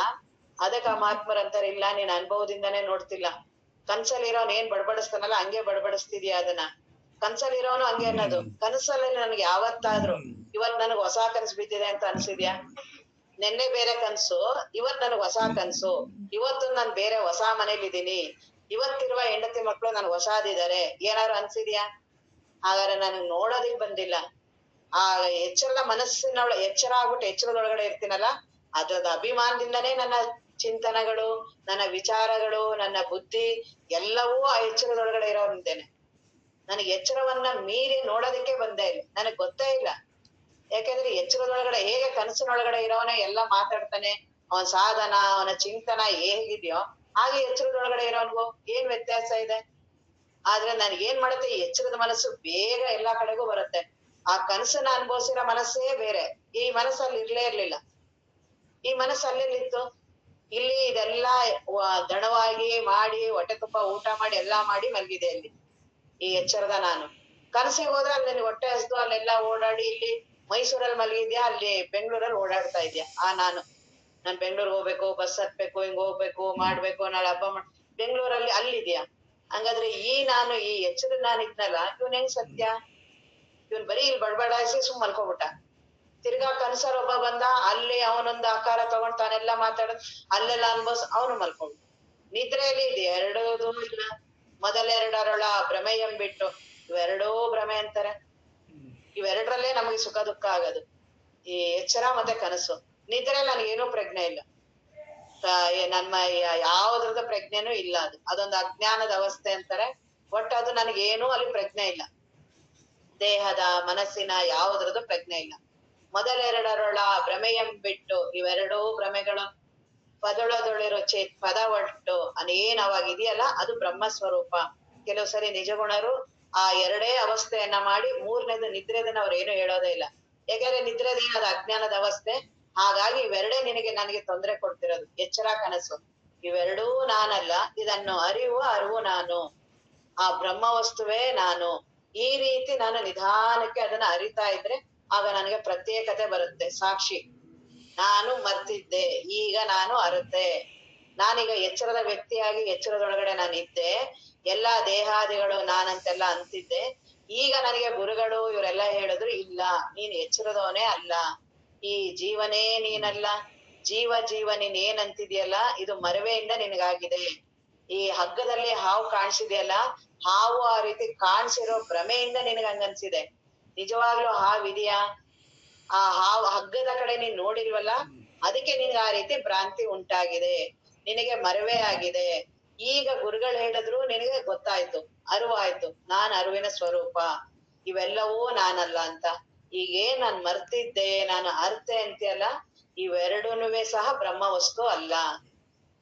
Speaker 1: ಅದಕ್ಕ ಮಹಾತ್ಮರ್ ಅಂತಾರ, ಇಲ್ಲ ನೀನ್ ಅನುಭವದಿಂದಾನೇ ನೋಡ್ತಿಲ್ಲ. ಕನ್ಸಲ್ಲಿರೋನ್ ಏನ್ ಬಡ್ಬಡಿಸ್ತಾನಲ್ಲ ಹಂಗೆ ಬಡ್ಬಡಿಸ್ತಿದ್ಯಾ ಅದನ್ನ. ಕನ್ಸಲ್ಲಿರೋನು ಹಂಗೆ ಅನ್ನೋದು. ಕನಸಲ್ಲಿ ನನ್ಗೆ ಯಾವತ್ತಾದ್ರು ಇವತ್ ನನಗ್ ಹೊಸ ಕನ್ಸು ಬಿದ್ದಿದೆ ಅಂತ ಅನ್ಸಿದ್ಯಾ? ನಿನ್ನೆ ಬೇರೆ ಕನ್ಸು, ಇವತ್ ನನಗ್ ಹೊಸ ಕನ್ಸು. ಇವತ್ತು ನಾನ್ ಬೇರೆ ಹೊಸ ಮನೇಲಿ ಇದೀನಿ, ಇವತ್ತಿರುವ ಹೆಂಡತಿ ಮಕ್ಳು ನನ್ಗ್ ಹೊಸಾದಿದ್ದಾರೆ, ಏನಾದ್ರು ಅನ್ಸಿದ್ಯಾ? ಹಾಗಾದ್ರೆ ನನಗ್ ನೋಡೋದಿಕ್ ಬಂದಿಲ್ಲ. ಆ ಎಚ್ಚರದ ಎಚ್ಚರ ಆಗ್ಬಿಟ್ಟು ಎಚ್ಚರದೊಳಗಡೆ ಇರ್ತೀನಲ್ಲ, ಅದ್ರದ ಅಭಿಮಾನದಿಂದನೇ ನನ್ನ ಚಿಂತನೆಗಳು, ನನ್ನ ವಿಚಾರಗಳು, ನನ್ನ ಬುದ್ಧಿ ಎಲ್ಲವೂ ಆ ಎಚ್ಚರದೊಳಗಡೆ ಇರೋಂತೇನೆ. ನನಗೆ ಎಚ್ಚರವನ್ನ ಮೀರಿ ನೋಡೋದಕ್ಕೆ ಬಂದೇ ಇಲ್ಲ, ನನಗ್ ಗೊತ್ತೇ ಇಲ್ಲ. ಯಾಕೆಂದ್ರೆ ಎಚ್ಚರದೊಳಗಡೆ ಹೇಗೆ ಕನಸಿನೊಳಗಡೆ ಇರೋನೇ ಎಲ್ಲ ಮಾತಾಡ್ತಾನೆ, ಅವನ ಸಾಧನ ಅವನ ಚಿಂತನ ಹೇಗಿದ್ಯೋ ಹಾಗೆ ಎಚ್ಚರದೊಳಗಡೆ ಇರೋನ್ಗು ಏನ್ ವ್ಯತ್ಯಾಸ ಇದೆ? ಆದ್ರೆ ನನ್ಗೆ ಏನ್ ಮಾಡುತ್ತೆ, ಈ ಎಚ್ಚರದ ಮನಸ್ಸು ಬೇಗ ಎಲ್ಲಾ ಕಡೆಗೂ ಬರುತ್ತೆ. ಆ ಕನಸನ್ನ ಅನುಭವಿಸಿರೋ ಮನಸ್ಸೇ ಬೇರೆ, ಈ ಮನಸ್ಸಲ್ಲಿ ಇರ್ಲೇ ಇರ್ಲಿಲ್ಲ. ಈ ಮನಸ್ಸು ಅಲ್ಲೆಲ್ಲಿತ್ತು? ಇಲ್ಲಿ ಇದೆಲ್ಲಾ ದಣವಾಗಿ ಮಾಡಿ ಹೊಟ್ಟೆ ತುಂಬಾ ಊಟ ಮಾಡಿ ಎಲ್ಲಾ ಮಾಡಿ ಮಲಗಿದೆ ಇಲ್ಲಿ ಈ ಎಚ್ಚರದ ನಾನು. ಕನಸಿಗೆ ಹೋದ್ರೆ ಅಲ್ಲಿ ನಿನ್ ಹೊಟ್ಟೆ ಹಸ್ದು ಅಲ್ಲೆಲ್ಲಾ ಓಡಾಡಿ, ಇಲ್ಲಿ ಮೈಸೂರಲ್ಲಿ ಮಲಗಿದ್ಯಾ, ಅಲ್ಲಿ ಬೆಂಗಳೂರಲ್ಲಿ ಓಡಾಡ್ತಾ ಇದ್ಯಾ. ನಾನ್ ಬೆಂಗ್ಳೂರ್ಗ್ ಹೋಗ್ಬೇಕು, ಬಸ್ ಹತ್ಬೇಕು, ಹಿಂಗ್ ಹೋಗ್ಬೇಕು ಮಾಡ್ಬೇಕು, ನಾಳೆ ಹಬ್ಬ ಬೆಂಗ್ಳೂರಲ್ಲಿ ಅಲ್ಲಿದ್ಯಾ. ಹಂಗಾದ್ರೆ ನಾನು ಈ ಎಚ್ಚರದ ನಾನು ಇದ್ನಲ್ಲ, ಇವನ್ ಹೆಂಗ್ ಸತ್ಯ? ಇವನ್ ಬರೀ ಇಲ್ಲಿ ಬಡಬಡಾಯಿಸಿ ಮಲ್ಕೊಬಿಟ್ಟ. ತಿರ್ಗಾ ಕನ್ಸರ್ ಒಬ್ಬ ಬಂದ, ಅಲ್ಲಿ ಅವನೊಂದು ಆಕಾರ ತಗೊಂಡ್ ತಾನೆಲ್ಲಾ ಮಾತಾಡೋದ್ ಅಲ್ಲೆಲ್ಲ ಅವನು ಮಲ್ಕೊಂಡ್. ನಿದ್ರೆಯಲ್ಲಿ ಇದೆ ಎರಡೂ ಇಲ್ಲ. ಮೊದಲೆರಡರೊಳ ಭ್ರಮೆ ಎಂಬಿಟ್ಟು, ಇವೆರಡೂ ಭ್ರಮೆ ಅಂತಾರೆ. ಇವೆರಡರಲ್ಲೇ ನಮಗೆ ಸುಖ ದುಃಖ ಆಗೋದು, ಈ ಎಚ್ಚರ ಮತ್ತೆ ಕನಸು. ನಿದ್ರೆ ನನಗೇನೂ ಪ್ರಜ್ಞೆ ಇಲ್ಲ, ನಮ್ಮ ಯಾವ್ದ್ರದ ಪ್ರಜ್ಞೆನೂ ಇಲ್ಲ. ಅದೊಂದು ಅಜ್ಞಾನದ ಅವಸ್ಥೆ ಅಂತಾರೆ. ಒಟ್ಟು ಅದು ನನಗೇನೂ ಅಲ್ಲಿ ಪ್ರಜ್ಞೆ ಇಲ್ಲ, ದೇಹದ ಮನಸ್ಸಿನ ಯಾವುದ್ರದ್ದು ಪ್ರಜ್ಞೆ ಇಲ್ಲ. ಮೊದಲೆರಡರೊಳ ಭ್ರಮೆಯಂಬಿಟ್ಟು, ಇವೆರಡೂ ಭ್ರಮೆಗಳು. ಪದೊಳದೊಳಿರೋ ಪದ ಒಟ್ಟು ಅನೇನ್ ಅವಾಗ ಇದೆಯಲ್ಲ ಅದು ಬ್ರಹ್ಮ ಸ್ವರೂಪ. ಕೆಲವು ಸರಿ ನಿಜಗುಣರು, ಆ ಎರಡೇ ಅವಸ್ಥೆಯನ್ನ ಮಾಡಿ ಮೂರನೇದು ನಿದ್ರೆದನ್ನ ಅವ್ರು ಏನು ಹೇಳೋದೇ ಇಲ್ಲ. ಯಾಕಂದ್ರೆ ನಿದ್ರೆದೇ ಅದು ಅಜ್ಞಾನದ ಅವಸ್ಥೆ. ಹಾಗಾಗಿ ಇವೆರಡೇ ನನಗೆ ತೊಂದರೆ ಕೊಡ್ತಿರೋದು, ಎಚ್ಚರ ಕನಸು. ಇವೆರಡೂ ನಾನಲ್ಲ, ಇದನ್ನು ಅರಿವು ನಾನು, ಆ ಬ್ರಹ್ಮ ವಸ್ತುವೇ ನಾನು. ಈ ರೀತಿ ನಾನು ನಿಧಾನಕ್ಕೆ ಅದನ್ನ ಅರಿತಾ ಇದ್ರೆ ಆಗ ನನಗೆ ಪ್ರತ್ಯೇಕತೆ ಬರುತ್ತೆ. ಸಾಕ್ಷಿ, ನಾನು ಮರ್ತಿದ್ದೆ, ಈಗ ನಾನು ಅರತೆ. ನಾನೀಗ ಎಚ್ಚರದ ವ್ಯಕ್ತಿಯಾಗಿ ಎಚ್ಚರದೊಳಗಡೆ ನಾನಿದ್ದೆ, ಎಲ್ಲಾ ದೇಹಾದಿಗಳು ನಾನಂತೆಲ್ಲ ಅಂತಿದ್ದೆ. ಈಗ ನನಗೆ ಗುರುಗಳು ಇವರೆಲ್ಲ ಹೇಳಿದ್ರು, ಇಲ್ಲ, ನೀನ್ ಎಚ್ಚರದವನೇ ಅಲ್ಲ, ಈ ಜೀವನೇ ನೀನಲ್ಲ. ಜೀವ ನೀನೇನಂತಿದ್ಯಲ್ಲ, ಇದು ಮರವೆಯಿಂದ ನಿನಗಾಗಿದೆ. ಈ ಹಗ್ಗದಲ್ಲಿ ಹಾವು ಕಾಣಿಸಿದೆಯಲ್ಲ, ಹಾವು ಆ ರೀತಿ ಕಾಣಿಸಿರೋ ಭ್ರಮೆಯಿಂದ ನಿನಗ ಹಂಗನ್ಸಿದೆ. ನಿಜವಾಗ್ಲೂ ಹಾವಿದೆಯಾ? ಆ ಹಾವು ಹಗ್ಗದ ಕಡೆ ನೀನ್ ನೋಡಿಲ್ವಲ್ಲ, ಅದಕ್ಕೆ ನಿನ್ಗೆ ಆ ರೀತಿ ಭ್ರಾಂತಿ ಉಂಟಾಗಿದೆ, ನಿನಗೆ ಮರವೇ ಆಗಿದೆ. ಈಗ ಗುರುಗಳು ಹೇಳಿದ್ರು ನಿನಗೆ ಗೊತ್ತಾಯ್ತು, ಅರಿವಾಯ್ತು, ನಾನ್ ಅರಿವಿನ ಸ್ವರೂಪ, ಇವೆಲ್ಲವೂ ನಾನಲ್ಲ ಅಂತ. ಈಗೇನ್ ನಾನ್ ಮರ್ತಿದ್ದೆ, ನಾನು ಅರ್ತೆ ಅಂತೀಯಲ್ಲ, ಇವೆರಡೂನುವೆ ಸಹ ಬ್ರಹ್ಮ ವಸ್ತು ಅಲ್ಲ.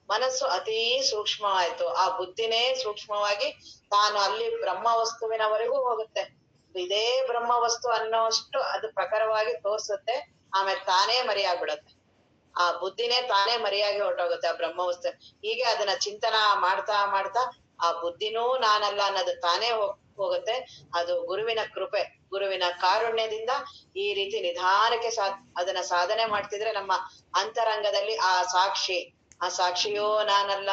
Speaker 1: ಮನಸ್ಸು ಅತೀ ಸೂಕ್ಷ್ಮವಾಯ್ತು, ಆ ಬುದ್ಧಿನೇ ಸೂಕ್ಷ್ಮವಾಗಿ ತಾನು ಅಲ್ಲಿ ಬ್ರಹ್ಮ ವಸ್ತುವಿನವರೆಗೂ ಹೋಗುತ್ತೆ. ಇದೇ ಬ್ರಹ್ಮ ವಸ್ತು ಅನ್ನೋಷ್ಟು ಅದು ಪ್ರಖರವಾಗಿ ತೋರ್ಸುತ್ತೆ. ಆಮೇಲೆ ತಾನೇ ಮರೆಯಾಗ್ಬಿಡತ್ತೆ, ಆ ಬುದ್ಧಿನೇ ತಾನೇ ಮರೆಯಾಗಿ ಹೊರಟೋಗುತ್ತೆ ಆ ಬ್ರಹ್ಮ ವಸ್ತು. ಹೀಗೆ ಅದನ್ನ ಚಿಂತನ ಮಾಡ್ತಾ ಮಾಡ್ತಾ ಆ ಬುದ್ಧಿನೂ ನಾನಲ್ಲ ಅನ್ನೋದು ತಾನೇ ಹೋಗುತ್ತೆ. ಅದು ಗುರುವಿನ ಕೃಪೆ, ಗುರುವಿನ ಕಾರುಣ್ಯದಿಂದ ಈ ರೀತಿ ನಿಧಾನಕ್ಕೆ ಅದನ್ನ ಸಾಧನೆ ಮಾಡ್ತಿದ್ರೆ ನಮ್ಮ ಅಂತರಂಗದಲ್ಲಿ ಆ ಸಾಕ್ಷಿಯೋ ನಾನಲ್ಲ,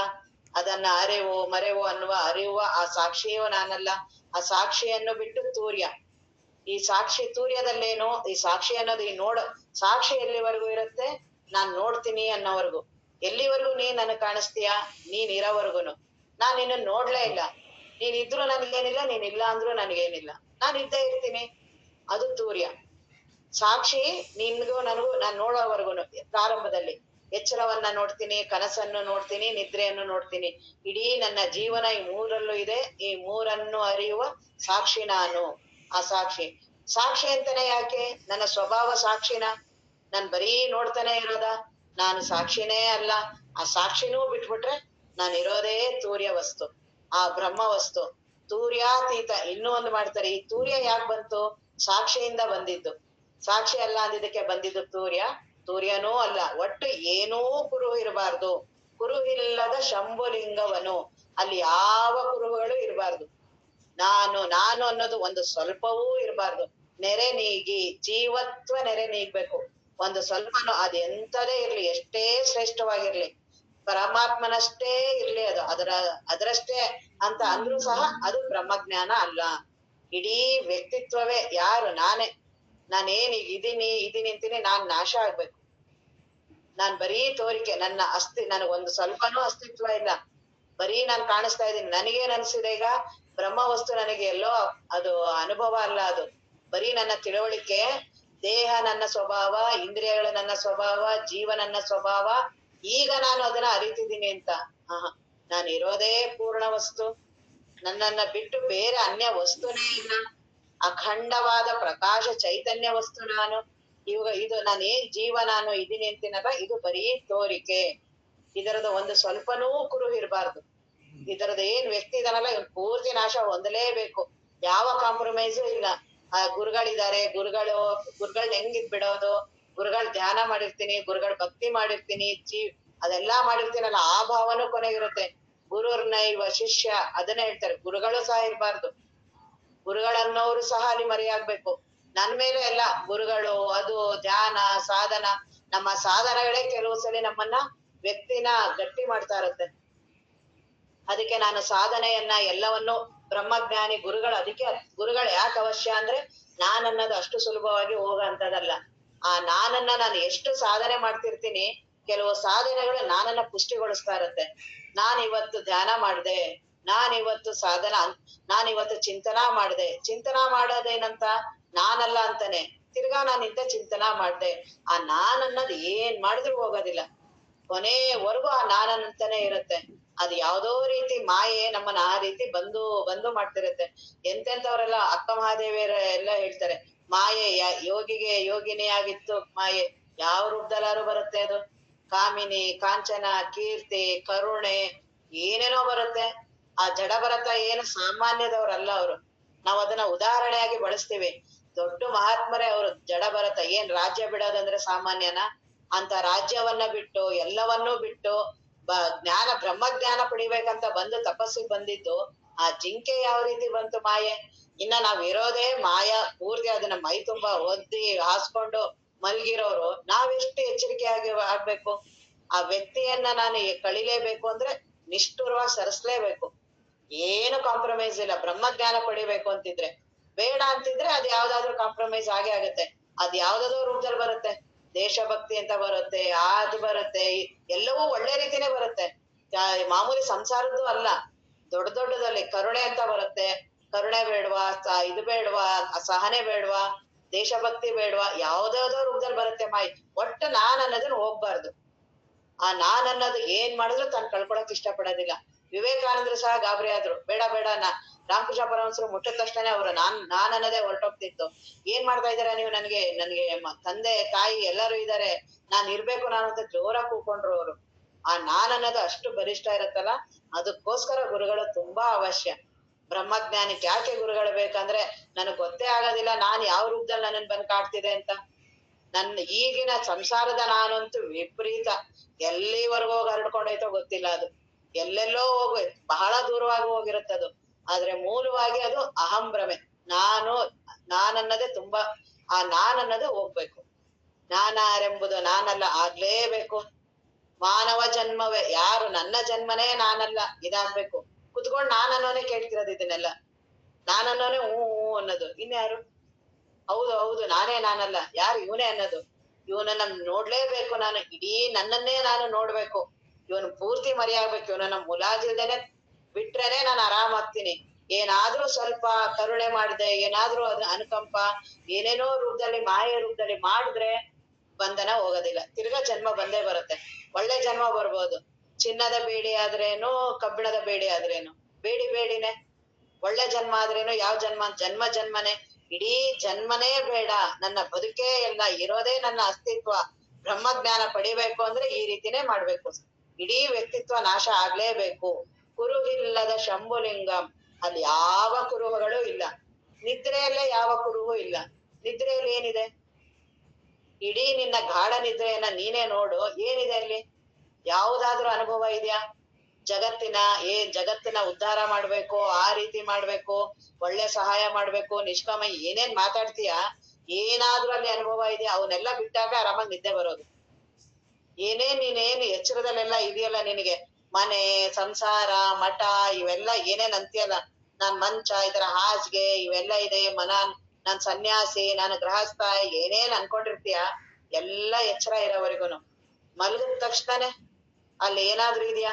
Speaker 1: ಅದನ್ನ ಅರೆವೋ ಮರೆವೋ ಅನ್ನುವ ಅರಿಯುವ ಆ ಸಾಕ್ಷಿಯೋ ನಾನಲ್ಲ. ಆ ಸಾಕ್ಷಿಯನ್ನು ಬಿಟ್ಟು ತೂರ್ಯ, ಈ ಸಾಕ್ಷಿ ತೂರ್ಯದಲ್ಲೇನೋ, ಈ ಸಾಕ್ಷಿ ಅನ್ನೋದು ಈ ಸಾಕ್ಷಿ ಎಲ್ಲಿವರೆಗೂ ಇರುತ್ತೆ, ನಾನ್ ನೋಡ್ತೀನಿ ಅನ್ನೋವರೆಗೂ. ಎಲ್ಲಿವರೆಗೂ ನೀನ್ ನನಗ್ ಕಾಣಿಸ್ತೀಯಾ? ನೀನ್ ಇರೋವರ್ಗುನು. ನಾನ್ ನಿನ್ನ ನೋಡ್ಲೇ ಇಲ್ಲ, ನೀನ್ ಇದ್ರು ನನ್ಗೇನಿಲ್ಲ, ನೀನ್ ಇಲ್ಲ ಅಂದ್ರೂ ನನ್ಗೇನಿಲ್ಲ, ನಾನ್ ಇದ್ದೇ ಇರ್ತೀನಿ. ಅದು ತೂರ್ಯ. ಸಾಕ್ಷಿ ನಿನ್ಗೂ ನನಗೂ ನಾನ್ ನೋಡೋವರ್ಗುನು. ಪ್ರಾರಂಭದಲ್ಲಿ ಎಚ್ಚರವನ್ನ ನೋಡ್ತೀನಿ, ಕನಸನ್ನು ನೋಡ್ತೀನಿ, ನಿದ್ರೆಯನ್ನು ನೋಡ್ತೀನಿ. ಇಡೀ ನನ್ನ ಜೀವನ ಈ ಮೂರಲ್ಲೂ ಇದೆ. ಈ ಮೂರನ್ನು ಅರಿಯುವ ಸಾಕ್ಷಿ ನಾನು. ಆ ಸಾಕ್ಷಿ ಅಂತಾನೆ ಯಾಕೆ? ನನ್ನ ಸ್ವಭಾವ ಸಾಕ್ಷಿನ ನಾನ್ ಬರೀ ನೋಡ್ತಾನೆ ಇರೋದ? ನಾನು ಸಾಕ್ಷಿನೇ ಅಲ್ಲ. ಆ ಸಾಕ್ಷಿನೂ ಬಿಟ್ಬಿಟ್ರೆ ನಾನು ಇರೋದೇ ತೂರ್ಯ ವಸ್ತು, ಆ ಬ್ರಹ್ಮ ವಸ್ತು, ತೂರ್ಯಾತೀತ. ಇನ್ನೂ ಒಂದು ಮಾಡ್ತಾರೆ, ಈ ತೂರ್ಯ ಯಾಕೆ ಬಂತು? ಸಾಕ್ಷಿಯಿಂದ ಬಂದಿದ್ದು. ಸಾಕ್ಷಿ ಅಲ್ಲ ಅಂದಿದ್ದಕ್ಕೆ ಬಂದಿದ್ದು ತೂರ್ಯನೂ ಅಲ್ಲ. ಒಟ್ಟು ಏನೂ ಕುರು ಇರಬಾರ್ದು, ಕುರುಹಿಲ್ಲದ ಶಂಭುಲಿಂಗವನು. ಅಲ್ಲಿ ಯಾವ ಕುರುಹುಗಳು ಇರಬಾರ್ದು. ನಾನು ಅನ್ನೋದು ಒಂದು ಸ್ವಲ್ಪವೂ ಇರಬಾರ್ದು. ನೆರೆ ನೀಗಿ, ಜೀವತ್ವ ನೆರೆ ನೀಗ್ಬೇಕು. ಒಂದು ಸ್ವಲ್ಪನೂ ಅದು ಎಂತದೇ ಇರ್ಲಿ, ಎಷ್ಟೇ ಶ್ರೇಷ್ಠವಾಗಿರ್ಲಿ, ಪರಮಾತ್ಮನಷ್ಟೇ ಇರ್ಲಿ, ಅದು ಅದರಷ್ಟೇ ಅಂತ ಅಂದ್ರೂ ಸಹ ಅದು ಬ್ರಹ್ಮಜ್ಞಾನ ಅಲ್ಲ. ಇಡೀ ವ್ಯಕ್ತಿತ್ವವೇ ಯಾರು? ನಾನೇನ್ ಈಗ ಇದೀನಿ ಅಂತೀನಿ, ನಾನ್ ನಾಶ ಆಗ್ಬೇಕು. ನಾನ್ ಬರೀ ತೋರಿಕೆ, ನನ್ನ ನನಗೊಂದು ಸ್ವಲ್ಪನೂ ಅಸ್ತಿತ್ವ ಇಲ್ಲ, ಬರೀ ನಾನ್ ಕಾಣಿಸ್ತಾ ಇದ್ದೀನಿ. ನನಗೇನ್ ಅನ್ಸಿದೆ ಈಗ? ಬ್ರಹ್ಮ ವಸ್ತು ನನಗೆ ಎಲ್ಲೋ ಅದು ಅನುಭವ ಅಲ್ಲ, ಅದು ಬರೀ ನನ್ನ ತಿಳುವಳಿಕೆ. ದೇಹ ನನ್ನ ಸ್ವಭಾವ, ಇಂದ್ರಿಯಗಳು ನನ್ನ ಸ್ವಭಾವ, ಜೀವ ನನ್ನ ಸ್ವಭಾವ. ಈಗ ನಾನು ಅದನ್ನ ಅರಿತಿದ್ದೀನಿ ಅಂತ. ನಾನು ಇರೋದೇ ಪೂರ್ಣ ವಸ್ತು, ನನ್ನನ್ನ ಬಿಟ್ಟು ಬೇರೆ ಅನ್ಯ ವಸ್ತುನೇ ಇಲ್ಲ. ಅಖಂಡವಾದ ಪ್ರಕಾಶ ಚೈತನ್ಯ ವಸ್ತು ನಾನು. ಇವಾಗ ಇದು ನಾನೇನ್ ಜೀವ ನಾನು ಇದೀನಿ ಅಂತೀನಲ್ಲ, ಇದು ಬರೀ ತೋರಿಕೆ. ಇದರದ ಒಂದು ಸ್ವಲ್ಪನೂ ಕುರುಹು ಇರಬಾರ್ದು. ಇದರದ ಏನ್ ವ್ಯಕ್ತಿ ಇದನ್ನಲ್ಲ, ಇವ್ನು ಪೂರ್ತಿ ನಾಶ ಹೊಂದಲೇಬೇಕು. ಯಾವ ಕಾಂಪ್ರಮೈಸು ಇಲ್ಲ. ಆ ಗುರುಗಳಿದ್ದಾರೆ, ಗುರುಗಳ್ ಹೆಂಗಿದ್ ಬಿಡೋದು? ಗುರುಗಳ್ ಧ್ಯಾನ ಮಾಡಿರ್ತೀನಿ, ಗುರುಗಳ್ ಭಕ್ತಿ ಮಾಡಿರ್ತೀನಿ, ಅದೆಲ್ಲಾ ಮಾಡಿರ್ತೀನಲ್ಲ, ಆ ಭಾವನೂ ಕೊನೆಗಿರುತ್ತೆ. ಗುರುರ್ನೈವ ಶಿಷ್ಯ ಅದನ್ನ ಹೇಳ್ತಾರೆ. ಗುರುಗಳು ಸಹ ಇರ್ಬಾರ್ದು, ಗುರುಗಳನ್ನೋರು ಸಹ ಅಲ್ಲಿ ಮರೆಯಾಗ್ಬೇಕು. ನನ್ ಮೇಲೆ ಎಲ್ಲ ಗುರುಗಳು, ಅದು ಧ್ಯಾನ ಸಾಧನ, ನಮ್ಮ ಸಾಧನಗಳೇ ಕೆಲವು ಸಲ ನಮ್ಮನ್ನ ವ್ಯಕ್ತಿನ ಗಟ್ಟಿ ಮಾಡ್ತಾ ಇರುತ್ತೆ. ಅದಕ್ಕೆ ನಾನು ಸಾಧನೆಯನ್ನ ಎಲ್ಲವನ್ನು ಬ್ರಹ್ಮಜ್ಞಾನಿ ಅದಕ್ಕೆ ಗುರುಗಳು ಯಾಕೆ ಅವಶ್ಯ ಅಂದ್ರೆ, ನಾನನ್ನೋದು ಅಷ್ಟು ಸುಲಭವಾಗಿ ಹೋಗಂತದಲ್ಲ. ಆ ನಾನನ್ನ ನಾನು ಎಷ್ಟು ಸಾಧನೆ ಮಾಡ್ತಿರ್ತೀನಿ, ಕೆಲವು ಸಾಧನೆಗಳು ನಾನನ್ನ ಪುಷ್ಟಿಗೊಳಿಸ್ತಾ ಇರುತ್ತೆ. ನಾನಿವತ್ತು ಧ್ಯಾನ ಮಾಡ್ದೆ, ನಾನಿವತ್ತು ನಾನಿವತ್ತು ಚಿಂತನಾ ಮಾಡೋದೇನಂತ? ನಾನಲ್ಲ ಅಂತಾನೆ. ತಿರ್ಗಾ ನಾನಿಂತ ಚಿಂತನಾ ಮಾಡ್ದೆ. ಆ ನಾನನ್ನೋದು ಏನ್ ಮಾಡಿದ್ರು ಹೋಗೋದಿಲ್ಲ, ಕೊನೆವರೆಗೂ ಆ ನಾನಂತಾನೆ ಇರುತ್ತೆ. ಅದು ಯಾವ್ದೋ ರೀತಿ ಮಾಯೆ ನಮ್ಮನ್ನ ಆ ರೀತಿ ಬಂದು ಮಾಡ್ತಿರುತ್ತೆ. ಎಂತೆಂತವ್ರೆಲ್ಲ ಅಕ್ಕ ಮಹಾದೇವಿಯರ ಎಲ್ಲ ಹೇಳ್ತಾರೆ, ಮಾಯೆ ಯೋಗಿನಿ ಆಗಿತ್ತು ಮಾಯೆ. ಯಾವ ರೂಪದಲ್ಲಾರು ಬರುತ್ತೆ ಅದು. ಕಾಮಿನಿ, ಕಾಂಚನ, ಕೀರ್ತಿ, ಕರುಣೆ, ಏನೇನೋ ಬರುತ್ತೆ. ಆ ಜಡ ಭರತ ಏನು ಸಾಮಾನ್ಯದವ್ರಲ್ಲ ಅವರು. ನಾವ್ ಅದನ್ನ ಉದಾಹರಣೆಯಾಗಿ ಬಳಸ್ತೀವಿ. ದೊಡ್ಡ ಮಹಾತ್ಮರೇ ಅವರು ಜಡ ಭರತ ಏನ್ ರಾಜ್ಯ ಬಿಡೋದಂದ್ರೆ ಸಾಮಾನ್ಯನ? ಅಂತ ರಾಜ್ಯವನ್ನ ಬಿಟ್ಟು ಎಲ್ಲವನ್ನೂ ಬಿಟ್ಟು ಜ್ಞಾನ ಬ್ರಹ್ಮಜ್ಞಾನ ಪಡಿಬೇಕಂತ ಬಂದು ತಪಸ್ಸಿಗೆ ಬಂದಿದ್ದು ಆ ಜಿಂಕೆ ಯಾವ ರೀತಿ ಬಂತು ಮಾಯೆ. ಇನ್ನ ನಾವ್ ಇರೋದೇ ಮಾಯಾ ಪೂರ್ತಿ ಅದನ್ನ ಮೈ ತುಂಬಾ ಒದ್ದಿ ಹಾಸ್ಕೊಂಡು ಮಲ್ಗಿರೋರು ನಾವೆಷ್ಟು ಎಚ್ಚರಿಕೆಯಾಗಿ ಆಗ್ಬೇಕು. ಆ ವ್ಯಕ್ತಿಯನ್ನ ನಾನು ಕಳಿಲೇಬೇಕು ಅಂದ್ರೆ ನಿಷ್ಠುರವಾಗಿ ಸರಿಸ್ಲೇಬೇಕು. ಏನು ಕಾಂಪ್ರಮೈಸ್ ಇಲ್ಲ. ಬ್ರಹ್ಮಜ್ಞಾನ ಪಡಿಬೇಕು ಅಂತಿದ್ರೆ, ಬೇಡ ಅಂತಿದ್ರೆ ಅದ್ ಯಾವ್ದಾದ್ರು ಕಾಂಪ್ರಮೈಸ್ ಆಗೇ ಆಗತ್ತೆ. ಅದ್ ಯಾವ್ದಾದ್ರು ರೂಪದಲ್ಲಿ ಬರುತ್ತೆ. ದೇಶಭಕ್ತಿ ಅಂತ ಬರುತ್ತೆ, ಅದು ಬರುತ್ತೆ, ಎಲ್ಲವೂ ಒಳ್ಳೆ ರೀತಿನೇ ಬರುತ್ತೆ. ಮಾಮೂಲಿ ಸಂಸಾರದ್ದು ಅಲ್ಲ, ದೊಡ್ಡ ದೊಡ್ಡದಲ್ಲಿ ಕರುಣೆ ಅಂತ ಬರುತ್ತೆ. ಕರುಣೆ ಬೇಡ್ವಾ, ಇದು ಬೇಡ್ವಾ, ಸಹನೆ ಬೇಡ್ವಾ, ದೇಶಭಕ್ತಿ ಬೇಡ್ವಾ, ಯಾವ್ದಾವ್ದೋ ರೂಪದಲ್ಲಿ ಬರುತ್ತೆ ಮಾಯಿ. ಒಟ್ಟು ನಾನ್ ಅನ್ನೋದನ್ನ ಹೋಗ್ಬಾರ್ದು. ಆ ನಾನ್ ಅನ್ನೋದು ಏನ್ ಮಾಡಿದ್ರು ತಾನು ಕಳ್ಕೊಳಕ್ ಇಷ್ಟ ಪಡೋದಿಲ್ಲ. ವಿವೇಕಾನಂದ್ರು ಸಹ ಗಾಬರಿ ಆದ್ರು. ಬೇಡ ಬೇಡ ರಾಮಕೃಷ್ಣ ಪರಮಹಂಸರು ಮುಟ್ಟಿದ ತಕ್ಷಣ ಅವ್ರು ನಾನ್ ಅನ್ನೋದೇ ಹೊರಟೋಗ್ತಿತ್ತು. ಏನ್ ಮಾಡ್ತಾ ಇದಾರೆ ನೀವು? ನನ್ಗೆ ತಂದೆ ತಾಯಿ ಎಲ್ಲರೂ ಇದಾರೆ, ನಾನ್ ಇರ್ಬೇಕು ನಾನು ಅಂತ ಜೋರಾಗಿ ಕೂಕೊಂಡ್ರು ಅವ್ರು. ಆ ನಾನ್ ಅನ್ನೋದು ಅಷ್ಟು ಬಲಿಷ್ಠ ಇರತ್ತಲ್ಲ, ಅದಕ್ಕೋಸ್ಕರ ಗುರುಗಳು ತುಂಬಾ ಅವಶ್ಯ. ಬ್ರಹ್ಮಜ್ಞಾನಕ್ಕೆ ಯಾಕೆ ಗುರುಗಳು ಬೇಕಂದ್ರೆ ನನಗ್ ಗೊತ್ತೇ ಆಗೋದಿಲ್ಲ ನಾನ್ ಯಾವ ರೂಪದಲ್ಲಿ ನನ್ನನ್ ಬಂದ್ ಕಾಡ್ತಿದೆ ಅಂತ. ನನ್ನ ಈಗಿನ ಸಂಸಾರದ ನಾನಂತೂ ವಿಪರೀತ ಎಲ್ಲಿವರೆಗೂ ಹೋಗಿ ಹರಡ್ಕೊಂಡೈತೋ ಗೊತ್ತಿಲ್ಲ. ಅದು ಎಲ್ಲೆಲ್ಲೋ ಹೋಗೋಯ್ತು, ಬಹಳ ದೂರವಾಗಿ ಹೋಗಿರುತ್ತದು. ಆದ್ರೆ ಮೂಲವಾಗಿ ಅದು ಅಹಂ ಭ್ರಮೆ. ನಾನನ್ನೋದೇ ತುಂಬಾ, ಆ ನಾನನ್ನೋದೇ ಹೋಗ್ಬೇಕು. ನಾನಾರೆಂಬುದು ನಾನಲ್ಲ ಆಗ್ಲೇಬೇಕು. ಮಾನವ ಜನ್ಮವೇ, ಯಾರು ನನ್ನ ಜನ್ಮನೇ ನಾನಲ್ಲ ಇದಾಗ್ಬೇಕು. ಕುತ್ಕೊಂಡ್ ನಾನನ್ನೋನೇ ಕೇಳ್ತಿರೋದು ಇದನ್ನೆಲ್ಲ. ನಾನನ್ನೋನೇ ಹೂ ಅನ್ನೋದು. ಇನ್ಯಾರು? ಹೌದು ಹೌದು ನಾನೇ ನಾನಲ್ಲ, ಯಾರು ಇವನೇ ಅನ್ನೋದು. ಇವನನ್ನ ನೋಡ್ಲೇಬೇಕು ನಾನು, ಇಡೀ ನನ್ನನ್ನೇ ನಾನು ನೋಡ್ಬೇಕು. ಇವನು ಪೂರ್ತಿ ಮರೆಯಾಗ್ಬೇಕು. ಇವನನ್ನ ಮುಲಾಜಿಲ್ದೇನೆ ಬಿಟ್ರೇನೆ ನಾನು ಆರಾಮಾಗ್ತೀನಿ. ಏನಾದ್ರೂ ಸ್ವಲ್ಪ ಕರುಣೆ ಮಾಡಿದೆ, ಏನಾದ್ರೂ ಅನುಕಂಪ ಏನೇನೋ ರೂಪದಲ್ಲಿ ಮಾಯೆ ರೂಪದಲ್ಲಿ ಮಾಡಿದ್ರೆ ಬಂಧನ ಹೋಗೋದಿಲ್ಲ. ತಿರ್ಗಾ ಜನ್ಮ ಬಂದೇ ಬರುತ್ತೆ. ಒಳ್ಳೆ ಜನ್ಮ ಬರ್ಬೋದು. ಚಿನ್ನದ ಬೇಡಿ ಆದ್ರೇನು, ಕಬ್ಬಿಣದ ಬೇಡಿ ಆದ್ರೇನು, ಬೇಡಿನೇ. ಒಳ್ಳೆ ಜನ್ಮ ಆದ್ರೇನು, ಯಾವ ಜನ್ಮನೇ. ಇಡೀ ಜನ್ಮನೇ ಬೇಡ, ನನ್ನ ಬದುಕೇ ಎಲ್ಲ, ಇರೋದೇ ನನ್ನ ಅಸ್ತಿತ್ವ. ಬ್ರಹ್ಮಜ್ಞಾನ ಪಡಿಬೇಕು ಅಂದ್ರೆ ಈ ರೀತಿನೇ ಮಾಡ್ಬೇಕು. ಇಡೀ ವ್ಯಕ್ತಿತ್ವ ನಾಶ ಆಗ್ಲೇಬೇಕು. ಕುರುಹಿಲ್ಲದ ಶಂಭುಲಿಂಗಂ, ಅಲ್ಲಿ ಯಾವ ಕುರುಹುಗಳು ಇಲ್ಲ. ನಿದ್ರೆಯಲ್ಲೇ ಯಾವ ಕುರುಹು ಇಲ್ಲ. ನಿದ್ರೆಯಲ್ಲಿ ಏನಿದೆ? ಇಡೀ ನಿನ್ನ ಗಾಢ ನಿದ್ರೆಯನ್ನ ನೀನೇ ನೋಡು, ಏನಿದೆ ಅಲ್ಲಿ? ಯಾವುದಾದ್ರೂ ಅನುಭವ ಇದೆಯಾ? ಜಗತ್ತಿನ ಉದ್ಧಾರ ಮಾಡ್ಬೇಕು, ಆ ರೀತಿ ಮಾಡ್ಬೇಕು, ಒಳ್ಳೆ ಸಹಾಯ ಮಾಡ್ಬೇಕು, ನಿಷ್ಕಾಮ ಏನೇನ್ ಮಾತಾಡ್ತೀಯ, ಏನಾದ್ರೂ ಅಲ್ಲಿ ಅನುಭವ ಇದೆಯಾ? ಅವನ್ನೆಲ್ಲ ಬಿಟ್ಟಾಗ ಆರಾಮಾಗಿ ನಿದ್ದೆ ಬರೋದು. ನೀನೇನು ಎಚ್ಚರದಲ್ಲೆಲ್ಲ ಇದೆಯಲ್ಲ ನಿನಗೆ, ಮನೆ, ಸಂಸಾರ, ಮಠ ಇವೆಲ್ಲ ಏನೇನ್ ಅಂತೀಯಲ್ಲ, ನಾನ್ ಮಂಚ, ಇದರ ಹಾಸಿಗೆ ಇವೆಲ್ಲ ಇದೆ, ನಾನ್ ಸನ್ಯಾಸಿ, ನಾನು ಗೃಹಸ್ಥ, ಏನೇನ್ ಅನ್ಕೊಂಡಿರ್ತೀಯ ಎಲ್ಲ ಎಚ್ಚರ ಇರೋವರೆಗೂನು. ಮಲ್ಗಿದ ತಕ್ಷಣನೇ ಅಲ್ಲಿ ಏನಾದ್ರೂ ಇದೆಯಾ?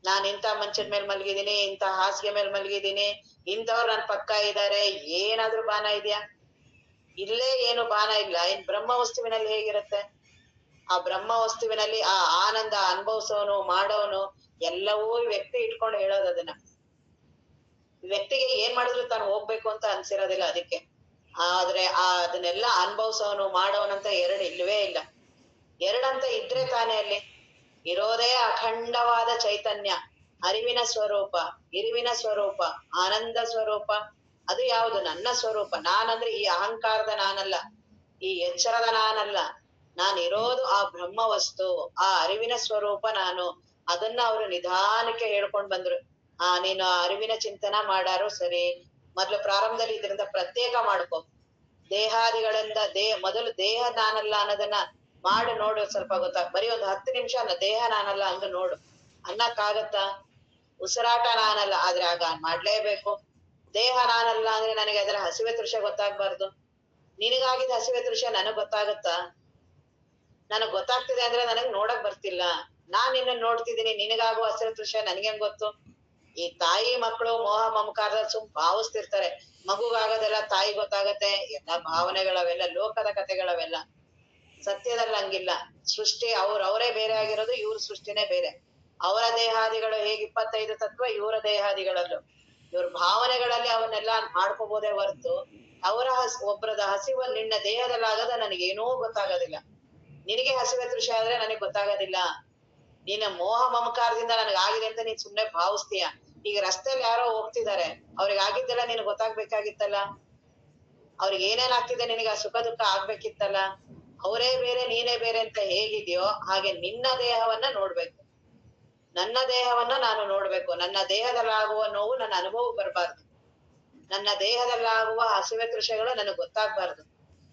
Speaker 1: ನಾನ್ ಇಂಥ ಮಂಚದ ಮೇಲೆ ಮಲ್ಗಿದೀನಿ, ಇಂಥ ಹಾಸಿಗೆ ಮೇಲೆ ಮಲ್ಗಿದೀನಿ, ಇಂಥವ್ರು ನನ್ ಪಕ್ಕ ಇದಾರೆ, ಏನಾದ್ರೂ ಬಾನ ಇದೆಯಾ? ಇಲ್ಲೇ ಏನು ಬಾನ ಇಲ್ಲ. ಇನ್ ಬ್ರಹ್ಮ ವಸ್ತುವಿನಲ್ಲಿ ಹೇಗಿರುತ್ತೆ? ಆ ಬ್ರಹ್ಮ ವಸ್ತುವಿನಲ್ಲಿ ಆ ಆನಂದ ಅನುಭವಿಸೋನು ಮಾಡೋನು ಎಲ್ಲವೂ ವ್ಯಕ್ತಿ ಇಟ್ಕೊಂಡು ಹೇಳೋದು. ಅದನ್ನ ವ್ಯಕ್ತಿಗೆ ಏನ್ ಮಾಡಿದ್ರು ತಾನು ಹೋಗ್ಬೇಕು ಅಂತ ಅನ್ಸಿರೋದಿಲ್ಲ. ಅದಕ್ಕೆ ಆದ್ರೆ ಅದನ್ನೆಲ್ಲ ಅನುಭವಿಸೋನು ಮಾಡೋನಂತ ಎರಡು ಇಲ್ವೇ ಇಲ್ಲ. ಎರಡಂತ ಇದ್ರೆ ತಾನೇ ಅಲ್ಲಿ ಇರೋದೇ ಅಖಂಡವಾದ ಚೈತನ್ಯ, ಅರಿವಿನ ಸ್ವರೂಪ, ಇರುವಿನ ಸ್ವರೂಪ, ಆನಂದ ಸ್ವರೂಪ. ಅದು ಯಾವುದು? ನನ್ನ ಸ್ವರೂಪ. ನಾನಂದ್ರೆ ಈ ಅಹಂಕಾರದ ನಾನಲ್ಲ, ಈ ಎಚ್ಚರದ ನಾನಲ್ಲ. ನಾನಿರೋದು ಆ ಬ್ರಹ್ಮ ವಸ್ತು, ಆ ಅರಿವಿನ ಸ್ವರೂಪ ನಾನು. ಅದನ್ನ ಅವರು ನಿಧಾನಕ್ಕೆ ಹೇಳ್ಕೊಂಡ್ ಬಂದ್ರು. ನೀನು ಅರಿವಿನ ಚಿಂತನ ಮಾಡಾರು ಸರಿ, ಮೊದ್ಲು ಪ್ರಾರಂಭದಲ್ಲಿ ಇದರಿಂದ ಪ್ರತ್ಯೇಕ ಮಾಡ್ಕೊ. ದೇಹಾದಿಗಳಿಂದ ಮೊದಲು ದೇಹ ನಾನಲ್ಲ ಅನ್ನೋದನ್ನ ಮಾಡು, ನೋಡು, ಸ್ವಲ್ಪ ಬರೀ ಒಂದು 10 ನಿಮಿಷ ದೇಹ ನಾನಲ್ಲ ಅಂದು ನೋಡು. ಅನ್ನಕ್ಕಾಗತ್ತಾ? ಉಸಿರಾಟ ನಾನಲ್ಲ, ಆದ್ರೆ ಆಗ ಮಾಡ್ಲೇಬೇಕು. ದೇಹ ನಾನಲ್ಲ ಅಂದ್ರೆ ನನಗೆ ಅದರ ಹಸಿವೆ ತೃಷ ಗೊತ್ತಾಗ್ಬಾರ್ದು. ನಿನಗಾಗಿದ್ದ ಹಸಿವೆ ತೃಷ ನನಗ್ ಗೊತ್ತಾಗತ್ತಾ? ನನಗ್ ಗೊತ್ತಾಗ್ತಿದೆ ಅಂದ್ರೆ ನನಗ್ ನೋಡಕ್ ಬರ್ತಿಲ್ಲ. ನಾನ್ ನಿನ್ನ ನೋಡ್ತಿದ್ದೀನಿ, ನಿನಗಾಗುವ ಹಸಿವೆ ತೃಷ ನನ್ಗೇನ್ ಗೊತ್ತು? ಈ ತಾಯಿ ಮಕ್ಕಳು ಮೋಹ ಮಮಕಾರದಲ್ಲಿ ಭಾವಿಸ್ತಿರ್ತಾರೆ. ಮಗುಗಾಗೋದೆಲ್ಲ ತಾಯಿ ಗೊತ್ತಾಗತ್ತೆ, ಎಲ್ಲ ಭಾವನೆಗಳವೆಲ್ಲ ಲೋಕದ ಕಥೆಗಳವೆಲ್ಲ. ಸತ್ಯದಲ್ಲಿ ಹಂಗಿಲ್ಲ. ಸೃಷ್ಟಿ ಅವರೇ ಬೇರೆ ಆಗಿರೋದು, ಇವ್ರ ಸೃಷ್ಟಿನೇ ಬೇರೆ. ಅವರ ದೇಹಾದಿಗಳು ಹೇಗೆ 25 ತತ್ವ, ಇವರ ದೇಹಾದಿಗಳಲ್ಲೂ ಇವ್ರ ಭಾವನೆಗಳಲ್ಲಿ ಅವನ್ನೆಲ್ಲ ಮಾಡ್ಕೋಬೋದೇ ಹೊರತು ಒಬ್ರದ ಹಸಿವು ನಿನ್ನ ದೇಹದಲ್ಲಾಗದ ನನಗೇನೂ ಗೊತ್ತಾಗೋದಿಲ್ಲ. ನಿನಗೆ ಹಸಿವೆ ತೃಷ ಆದ್ರೆ ನನಗ್ ಗೊತ್ತಾಗೋದಿಲ್ಲ. ನಿನ್ನ ಮೋಹ ಮಮಕಾರದಿಂದ ನನಗಾಗಿದೆ ಅಂತ ನೀನ್ ಸುಮ್ನೆ ಭಾವಿಸ್ತೀಯ. ಈಗ ರಸ್ತೆಯಲ್ಲಿ ಯಾರೋ ಹೋಗ್ತಿದಾರೆ, ಅವ್ರಿಗೆ ಆಗಿದ್ದೆಲ್ಲ ನಿನಗ್ ಗೊತ್ತಾಗ್ಬೇಕಾಗಿತ್ತಲ್ಲ. ಅವ್ರಿಗೆ ಏನೇನ್ ಆಗ್ತಿದೆ ನಿನಗೆ ಆ ಸುಖ ದುಃಖ ಆಗ್ಬೇಕಿತ್ತಲ್ಲ. ಅವರೇ ಬೇರೆ ನೀನೇ ಬೇರೆ ಅಂತ ಹೇಗಿದ್ಯೋ ಹಾಗೆ ನಿನ್ನ ದೇಹವನ್ನ ನೋಡ್ಬೇಕು. ನನ್ನ ದೇಹವನ್ನ ನಾನು ನೋಡ್ಬೇಕು. ನನ್ನ ದೇಹದಲ್ಲಾಗುವ ನೋವು ನನ್ನ ಅನುಭವಕ್ಕೆ ಬರಬಾರ್ದು. ನನ್ನ ದೇಹದಲ್ಲಾಗುವ ಹಸಿವೆ ತೃಷೆಗಳು ನನಗ್ ಗೊತ್ತಾಗ್ಬಾರ್ದು.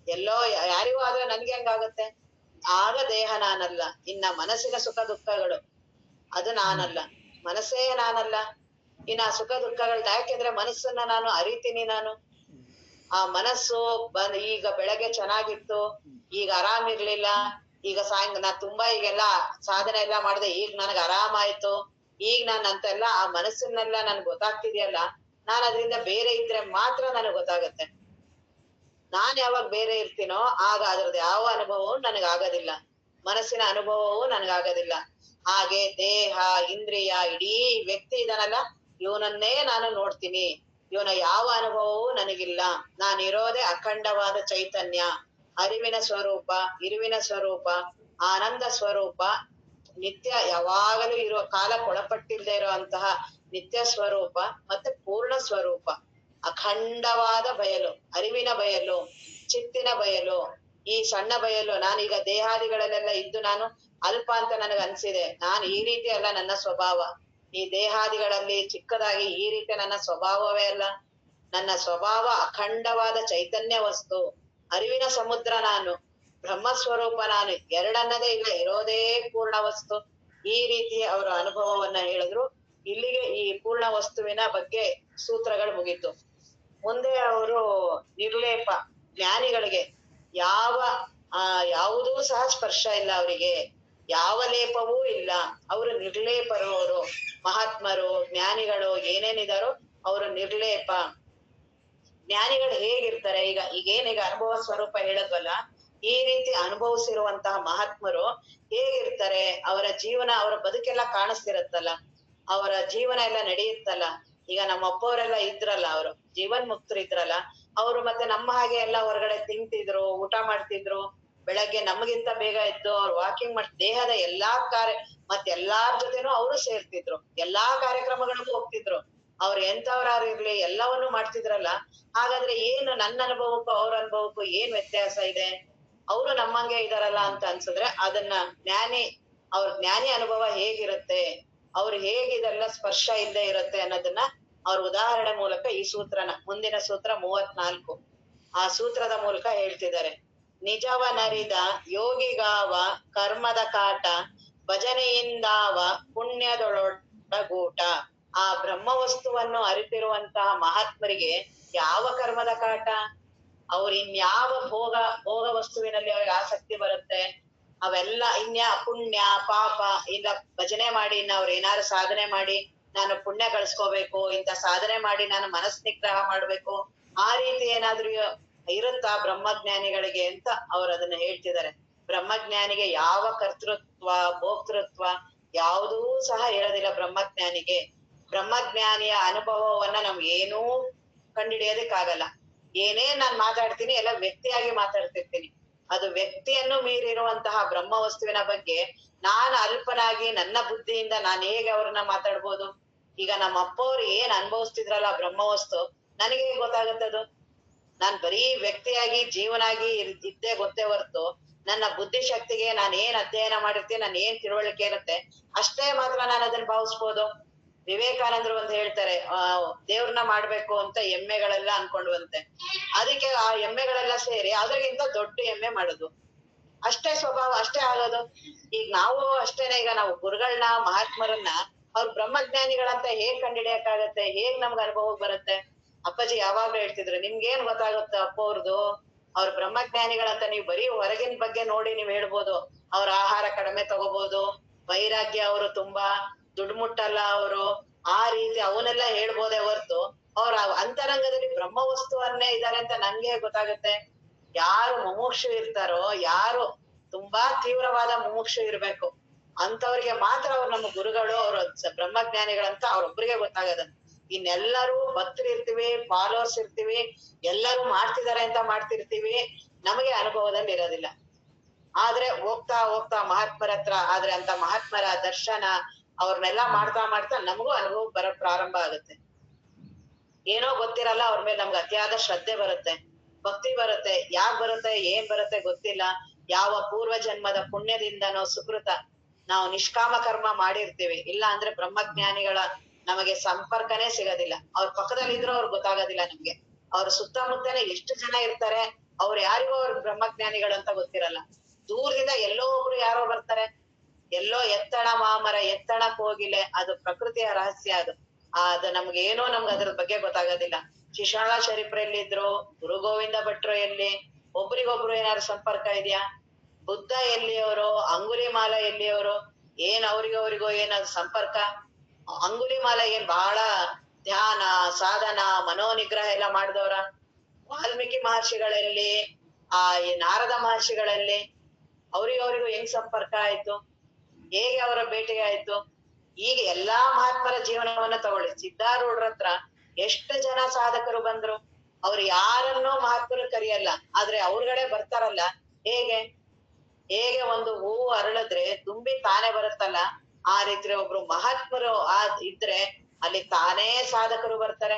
Speaker 1: ಎಲ್ಲೋ ಯಾರಿಗೂ ಆದ್ರೆ ನನ್ಗೆ ಹೆಂಗಾಗತ್ತೆ? ಆಗ ದೇಹ ನಾನಲ್ಲ. ಇನ್ನ ಮನಸ್ಸಿನ ಸುಖ ದುಃಖಗಳು ಅದು ನಾನಲ್ಲ, ಮನಸ್ಸೇ ನಾನಲ್ಲ. ಇನ್ನ ಸುಖ ದುಃಖಗಳನ್ನ ಯಾಕೆಂದ್ರೆ ಮನಸ್ಸನ್ನ ನಾನು ಅರಿತೀನಿ. ನಾನು ಆ ಮನಸ್ಸು ಈಗ ಬೆಳಗ್ಗೆ ಚೆನ್ನಾಗಿತ್ತು, ಈಗ ಆರಾಮಿರ್ಲಿಲ್ಲ, ಈಗ ನಾ ತುಂಬಾ ಈಗೆಲ್ಲ ಸಾಧನೆ ಎಲ್ಲಾ ಮಾಡ್ದೆ, ಈಗ ನನಗ್ ಆರಾಮಾಯ್ತು, ಈಗ ನಾನ್ ಅಂತೆಲ್ಲ ಆ ಮನಸ್ಸನ್ನೆಲ್ಲ ನನ್ಗ್ ಗೊತ್ತಾಗ್ತಿದ್ಯಲ್ಲ, ನಾನ್ ಅದ್ರಿಂದ ಬೇರೆ ಇದ್ರೆ ಮಾತ್ರ ನನಗ್ ಗೊತ್ತಾಗತ್ತೆ. ನಾನ್ ಯಾವಾಗ ಬೇರೆ ಇರ್ತೀನೋ ಆಗ ಅದ್ರದ್ದು ಯಾವ ಅನುಭವವೂ ನನಗಾಗೋದಿಲ್ಲ, ಮನಸ್ಸಿನ ಅನುಭವವೂ ನನಗಾಗೋದಿಲ್ಲ. ಹಾಗೆ ದೇಹ ಇಂದ್ರಿಯ ಇಡೀ ವ್ಯಕ್ತಿ ಇದನ್ನಲ್ಲ, ಇವನನ್ನೇ ನಾನು ನೋಡ್ತೀನಿ. ಇವನ ಯಾವ ಅನುಭವವೂ ನನಗಿಲ್ಲ. ನಾನಿರೋದೇ ಅಖಂಡವಾದ ಚೈತನ್ಯ, ಅರಿವಿನ ಸ್ವರೂಪ, ಇರುವಿನ ಸ್ವರೂಪ, ಆನಂದ ಸ್ವರೂಪ, ನಿತ್ಯ ಯಾವಾಗಲೂ ಇರುವ ಕಾಲಕ್ಕೆ ಒಳಪಟ್ಟಿಲ್ದೇ ಇರುವಂತಹ ನಿತ್ಯ ಸ್ವರೂಪ ಮತ್ತೆ ಪೂರ್ಣ ಸ್ವರೂಪ, ಅಖಂಡವಾದ ಬಯಲು, ಅರಿವಿನ ಬಯಲು, ಚಿತ್ತಿನ ಬಯಲು, ಈ ಸಣ್ಣ ಬಯಲು. ನಾನೀಗ ದೇಹಾದಿಗಳಲ್ಲೆಲ್ಲ ಇದ್ದು ನಾನು ಅಲ್ಪ ಅಂತ ನನಗ್ ಅನ್ಸಿದೆ. ನಾನು ಈ ರೀತಿ ಅಲ್ಲ ನನ್ನ ಸ್ವಭಾವ. ಈ ದೇಹಾದಿಗಳಲ್ಲಿ ಚಿಕ್ಕದಾಗಿ ಈ ರೀತಿ ನನ್ನ ಸ್ವಭಾವವೇ ಅಲ್ಲ. ನನ್ನ ಸ್ವಭಾವ ಅಖಂಡವಾದ ಚೈತನ್ಯ ವಸ್ತು, ಅರಿವಿನ ಸಮುದ್ರ ನಾನು, ಬ್ರಹ್ಮಸ್ವರೂಪ ನಾನು, ಎರಡನ್ನದೇ ಇಲ್ಲ, ಇರೋದೇ ಪೂರ್ಣ ವಸ್ತು. ಈ ರೀತಿ ಅವರ ಅನುಭವವನ್ನ ಹೇಳಿದ್ರು. ಇಲ್ಲಿಗೆ ಈ ಪೂರ್ಣ ವಸ್ತುವಿನ ಬಗ್ಗೆ ಸೂತ್ರಗಳು ಮುಗೀತು. ಮುಂದೆ ಅವರು ನಿರ್ಲೇಪ, ಜ್ಞಾನಿಗಳಿಗೆ ಯಾವುದೂ ಸಹ ಸ್ಪರ್ಶ ಇಲ್ಲ, ಅವರಿಗೆ ಯಾವ ಲೇಪವೂ ಇಲ್ಲ. ಅವರು ನಿರ್ಲೇಪರು. ಅವರು ಮಹಾತ್ಮರು ಜ್ಞಾನಿಗಳು ಏನೇನಿದಾರೋ ಅವರು ನಿರ್ಲೇಪ. ಜ್ಞಾನಿಗಳು ಹೇಗಿರ್ತಾರೆ? ಈಗೇನೀಗ ಅನುಭವ ಸ್ವರೂಪ ಹೇಳದ್ವಲ್ಲ, ಈ ರೀತಿ ಅನುಭವಿಸಿರುವಂತಹ ಮಹಾತ್ಮರು ಹೇಗಿರ್ತಾರೆ? ಅವರ ಜೀವನ, ಅವರ ಬದುಕೆಲ್ಲ ಕಾಣಿಸ್ತಿರತ್ತಲ್ಲ, ಅವರ ಜೀವನ ಎಲ್ಲ ನಡೆಯುತ್ತಲ್ಲ. ಈಗ ನಮ್ಮ ಅಪ್ಪವರೆಲ್ಲ ಇದ್ರಲ್ಲ, ಅವರು ಜೀವನ್ ಮುಕ್ತರು ಇದ್ರಲ್ಲ, ಅವರು ಮತ್ತೆ ನಮ್ಮ ಹಾಗೆ ಎಲ್ಲ ಹೊರಗಡೆ ತಿಂತಿದ್ರು, ಊಟ ಮಾಡ್ತಿದ್ರು. ಬೆಳಗ್ಗೆ ನಮಗಿಂತ ಬೇಗ ಎದ್ದು ಅವ್ರು ವಾಕಿಂಗ್ ದೇಹದ ಎಲ್ಲಾ ಎಲ್ಲಾರ್ ಜೊತೆನೂ ಅವರು ಸೇರ್ತಿದ್ರು, ಎಲ್ಲಾ ಕಾರ್ಯಕ್ರಮಗಳಿಗೂ ಹೋಗ್ತಿದ್ರು. ಅವ್ರು ಎಂತವ್ರಾರು ಇರ್ಲಿ ಎಲ್ಲವನ್ನೂ ಮಾಡ್ತಿದ್ರಲ್ಲ. ಹಾಗಾದ್ರೆ ಏನು ನನ್ನ ಅನುಭವಕ್ಕೂ ಅವ್ರ ಅನುಭವಕ್ಕೂ ಏನ್ ವ್ಯತ್ಯಾಸ ಇದೆ? ಅವರು ನಮ್ಮಂಗೆ ಇದಾರಲ್ಲ ಅಂತ ಅನ್ಸಿದ್ರೆ ಅದನ್ನ ಅವ್ರ ಜ್ಞಾನಿ ಅನುಭವ ಹೇಗಿರುತ್ತೆ, ಅವ್ರು ಹೇಗಿದೆಲ್ಲ ಸ್ಪರ್ಶ ಇಲ್ಲದೆ ಇರುತ್ತೆ ಅನ್ನೋದನ್ನ ಅವ್ರ ಉದಾಹರಣೆ ಮೂಲಕ ಈ ಸೂತ್ರನ, ಮುಂದಿನ ಸೂತ್ರ 34, ಆ ಸೂತ್ರದ ಮೂಲಕ ಹೇಳ್ತಿದ್ದಾರೆ. ನಿಜವನರಿದ ಯೋಗಿಗಾವ ಕರ್ಮದ ಕಾಟ, ಭಜನೆಯಿಂದಾವ ಪುಣ್ಯದೊಳಗೂಟ. ಆ ಬ್ರಹ್ಮವಸ್ತುವನ್ನು ಅರಿತಿರುವಂತಹ ಮಹಾತ್ಮರಿಗೆ ಯಾವ ಕರ್ಮದ ಕಾಟ? ಅವ್ರ ಇನ್ಯಾವ ಭೋಗ ವಸ್ತುವಿನಲ್ಲಿ ಅವ್ರಿಗೆ ಆಸಕ್ತಿ ಬರುತ್ತೆ? ಅವೆಲ್ಲ ಪುಣ್ಯ ಪಾಪ, ಇಲ್ಲ ಭಜನೆ ಮಾಡಿ ಅವ್ರು ಏನಾದ್ರು ಸಾಧನೆ ಮಾಡಿ ನಾನು ಪುಣ್ಯ ಗಳಿಸ್ಕೋಬೇಕು, ಇಂಥ ಸಾಧನೆ ಮಾಡಿ ನಾನು ಮನಸ್ ನಿಗ್ರಹ ಮಾಡ್ಬೇಕು, ಆ ರೀತಿ ಏನಾದ್ರೂ ಇರುತ್ತಾ ಬ್ರಹ್ಮಜ್ಞಾನಿಗಳಿಗೆ ಅಂತ ಅವ್ರು ಅದನ್ನ ಹೇಳ್ತಿದ್ದಾರೆ. ಬ್ರಹ್ಮಜ್ಞಾನಿಗೆ ಯಾವ ಕರ್ತೃತ್ವ ಭೋಕ್ತೃತ್ವ ಯಾವುದೂ ಸಹ ಇರೋದಿಲ್ಲ ಬ್ರಹ್ಮಜ್ಞಾನಿಗೆ. ಬ್ರಹ್ಮಜ್ಞಾನಿಯ ಅನುಭವವನ್ನ ನಮ್ಗೆ ಏನೂ ಕಂಡುಹಿಡಿಯೋದಕ್ಕಾಗಲ್ಲ. ಏನೇ ನಾನ್ ಮಾತಾಡ್ತೀನಿ ಎಲ್ಲ ವ್ಯಕ್ತಿಯಾಗಿ ಮಾತಾಡ್ತಿರ್ತೀನಿ. ಅದು ವ್ಯಕ್ತಿಯನ್ನು ಮೀರಿರುವಂತಹ ಬ್ರಹ್ಮ ವಸ್ತುವಿನ ಬಗ್ಗೆ ನಾನು ಅಲ್ಪನಾಗಿ ನನ್ನ ಬುದ್ಧಿಯಿಂದ ನಾನು ಹೇಗೆ ಅವ್ರನ್ನ ಮಾತಾಡ್ಬೋದು? ಈಗ ನಮ್ಮ ಅಪ್ಪವ್ರು ಏನ್ ಅನುಭವಿಸ್ತಿದ್ರಲ್ಲ ಬ್ರಹ್ಮ ವಸ್ತು, ನನಗೆ ಹೇಗ್ ಗೊತ್ತಾಗುತ್ತದು? ನಾನ್ ಬರೀ ವ್ಯಕ್ತಿಯಾಗಿ ಜೀವನಾಗಿ ಇದ್ದೇ ಗೊತ್ತೇ ಹೊರ್ತು ನನ್ನ ಬುದ್ಧಿ ಶಕ್ತಿಗೆ ನಾನ್ ಏನ್ ಅಧ್ಯಯನ ಮಾಡಿರ್ತೀನಿ, ನಾನ್ ಏನ್ ತಿಳುವಳಿಕೆ ಇರುತ್ತೆ ಅಷ್ಟೇ ಮಾತ್ರ ನಾನು ಅದನ್ನ ಭಾವಿಸ್ಬೋದು. ವಿವೇಕಾನಂದರು ಒಂದು ಹೇಳ್ತಾರೆ, ದೇವ್ರನ್ನ ಮಾಡ್ಬೇಕು ಅಂತ ಎಮ್ಮೆಗಳೆಲ್ಲ ಅನ್ಕೊಂಡ್ವಂತೆ. ಅದಕ್ಕೆ ಆ ಎಮ್ಮೆಗಳೆಲ್ಲ ಸೇರಿ ಅದ್ರಿಗಿಂತ ದೊಡ್ಡ ಎಮ್ಮೆ ಮಾಡುದು. ಅಷ್ಟೇ ಸ್ವಭಾವ, ಅಷ್ಟೇ ಆಗೋದು. ಈಗ ನಾವು ಅಷ್ಟೇನೆ, ಈಗ ನಾವು ಗುರುಗಳನ್ನ ಮಹಾತ್ಮರನ್ನ ಅವ್ರ ಬ್ರಹ್ಮಜ್ಞಾನಿಗಳಂತ ಹೇಗ್ ಕಂಡಿಡಿಯಕ್ಕಾಗತ್ತೆ? ಹೇಗ್ ನಮ್ಗೆ ಅನುಭವಕ್ಕೆ ಬರುತ್ತೆ? ಅಪ್ಪಾಜಿ ಯಾವಾಗ್ಲೂ ಹೇಳ್ತಿದ್ರು, ನಿಮ್ಗೇನ್ ಗೊತ್ತಾಗುತ್ತೆ ಅಪ್ಪ ಅವ್ರದ್ದು? ಅವ್ರ ಬ್ರಹ್ಮಜ್ಞಾನಿಗಳಂತ ನೀವ್ ಬರೀ ಹೊರಗಿನ ಬಗ್ಗೆ ನೋಡಿ ನೀವ್ ಹೇಳ್ಬೋದು, ಅವ್ರ ಆಹಾರ ಕಡಿಮೆ ತಗೋಬಹುದು, ವೈರಾಗ್ಯ ಅವರು ತುಂಬಾ ದುಡ್ಡು ಮುಟ್ಟಲ್ಲ ಅವರು, ಆ ರೀತಿ ಅವನ್ನೆಲ್ಲ ಹೇಳ್ಬೋದೇ ಹೊರ್ತು ಅವ್ರ ಅಂತರಂಗದಲ್ಲಿ ಬ್ರಹ್ಮ ವಸ್ತುವನ್ನೇ ಇದಾರೆ ಅಂತ ನನ್ಗೆ ಗೊತ್ತಾಗುತ್ತೆ? ಯಾರು ಮುಮುಕ್ಷು ಇರ್ತಾರೋ, ಯಾರು ತುಂಬಾ ತೀವ್ರವಾದ ಮುಮುಕ್ಷು ಇರ್ಬೇಕು ಅಂತವ್ರಿಗೆ ಮಾತ್ರ ಅವ್ರು ನಮ್ಮ ಗುರುಗಳು, ಅವ್ರ ಬ್ರಹ್ಮಜ್ಞಾನಿಗಳಂತ ಅವ್ರೊಬ್ರಿಗೆ ಗೊತ್ತಾಗದ. ಇನ್ನೆಲ್ಲರೂ ಭಕ್ತರು ಇರ್ತೀವಿ, ಫಾಲೋವರ್ಸ್ ಇರ್ತೀವಿ, ಎಲ್ಲರೂ ಮಾಡ್ತಿದಾರೆ ಅಂತ ಮಾಡ್ತಿರ್ತೀವಿ, ನಮಗೆ ಅನುಭವದಲ್ಲಿ ಇರೋದಿಲ್ಲ. ಆದ್ರೆ ಹೋಗ್ತಾ ಹೋಗ್ತಾ ಮಹಾತ್ಮರ ಹತ್ರ ಆದ್ರೆ ಅಂತ ಮಹಾತ್ಮರ ದರ್ಶನ ಅವ್ರನ್ನೆಲ್ಲಾ ಮಾಡ್ತಾ ಮಾಡ್ತಾ ನಮಗೂ ಅನುಭವ ಬರಕ್ ಪ್ರಾರಂಭ ಆಗುತ್ತೆ. ಏನೋ ಗೊತ್ತಿರಲ್ಲ ಅವ್ರ ಮೇಲೆ ನಮ್ಗೆ ಅತಿಯಾದ ಶ್ರದ್ಧೆ ಬರುತ್ತೆ, ಭಕ್ತಿ ಬರುತ್ತೆ. ಯಾಕ್ ಬರುತ್ತೆ ಏನ್ ಬರುತ್ತೆ ಗೊತ್ತಿಲ್ಲ. ಯಾವ ಪೂರ್ವ ಜನ್ಮದ ಪುಣ್ಯದಿಂದನೋ ಸುಕೃತ ನಾವು ನಿಷ್ಕಾಮ ಕರ್ಮ ಮಾಡಿರ್ತೀವಿ. ಇಲ್ಲ ಅಂದ್ರೆ ಬ್ರಹ್ಮಜ್ಞಾನಿಗಳ ನಮಗೆ ಸಂಪರ್ಕನೇ ಸಿಗೋದಿಲ್ಲ. ಅವ್ರ ಪಕ್ಕದಲ್ಲಿ ಇದ್ರೂ ಅವ್ರಿಗೆ ಗೊತ್ತಾಗೋದಿಲ್ಲ ನಮ್ಗೆ. ಅವ್ರ ಸುತ್ತಮುತ್ತನೇ ಎಷ್ಟು ಜನ ಇರ್ತಾರೆ, ಅವ್ರು ಯಾರಿಗೂ ಅವ್ರ ಬ್ರಹ್ಮಜ್ಞಾನಿಗಳು ಅಂತ ಗೊತ್ತಿರಲ್ಲ. ದೂರದಿಂದ ಎಲ್ಲೋ ಒಬ್ರು ಯಾರೋ ಬರ್ತಾರೆ. ಎಲ್ಲೋ ಎತ್ತಣ ಮಾಮರ ಎತ್ತಣ ಕೋಗಿಲೆ, ಅದು ಪ್ರಕೃತಿಯ ರಹಸ್ಯ. ಅದು ನಮ್ಗೆ ಏನೋ ನಮ್ಗೆ ಅದ್ರ ಬಗ್ಗೆ ಗೊತ್ತಾಗೋದಿಲ್ಲ. ಶಿಶಾಳ ಶರೀಫ್ರು ಎಲ್ಲಿದ್ರು, ಗುರು ಗೋವಿಂದ ಭಟ್ರು ಎಲ್ಲಿ, ಒಬ್ರಿಗೊಬ್ರು ಏನಾದ್ರು ಸಂಪರ್ಕ ಇದೆಯಾ? ಬುದ್ಧ ಎಲ್ಲಿಯವರು, ಅಂಗುಲಿಮಾಲ ಎಲ್ಲಿಯವರು, ಏನ್ ಅವ್ರಿಗೂ ಏನಾದ್ರು ಸಂಪರ್ಕ? ಅಂಗುಲಿಮಾಲ ಏನ್ ಬಹಳ ಧ್ಯಾನ ಸಾಧನ ಮನೋನಿಗ್ರಹ ಎಲ್ಲ ಮಾಡಿದವ್ರ? ವಾಲ್ಮೀಕಿ ಮಹರ್ಷಿಗಳಲ್ಲಿ, ಈ ನಾರದ ಮಹರ್ಷಿಗಳಲ್ಲಿ ಅವ್ರಿಗೂ ಹೆಂಗ್ ಸಂಪರ್ಕ ಆಯ್ತು? ಹೇಗೆ ಅವರ ಭೇಟಿ ಆಯ್ತು? ಈಗ ಎಲ್ಲಾ ಮಹಾತ್ಮರ ಜೀವನವನ್ನ ತಗೊಳ್ಳಿ. ಸಿದ್ಧಾರೂಢರ ಹತ್ರ ಎಷ್ಟು ಜನ ಸಾಧಕರು ಬಂದ್ರು. ಅವ್ರು ಯಾರನ್ನೂ ಮಹಾತ್ಮರು ಕರಿಯಲ್ಲ, ಆದ್ರೆ ಅವ್ರಗಡೆ ಬರ್ತಾರಲ್ಲ. ಹೇಗೆ ಹೇಗೆ ಒಂದು ಹೂವು ಅರಳಿದ್ರೆ ತುಂಬಿ ತಾನೇ ಬರುತ್ತಲ್ಲ, ಆ ರೀತಿ ಒಬ್ರು ಮಹಾತ್ಮರು ಇದ್ರೆ ಅಲ್ಲಿ ತಾನೇ ಸಾಧಕರು ಬರ್ತಾರೆ.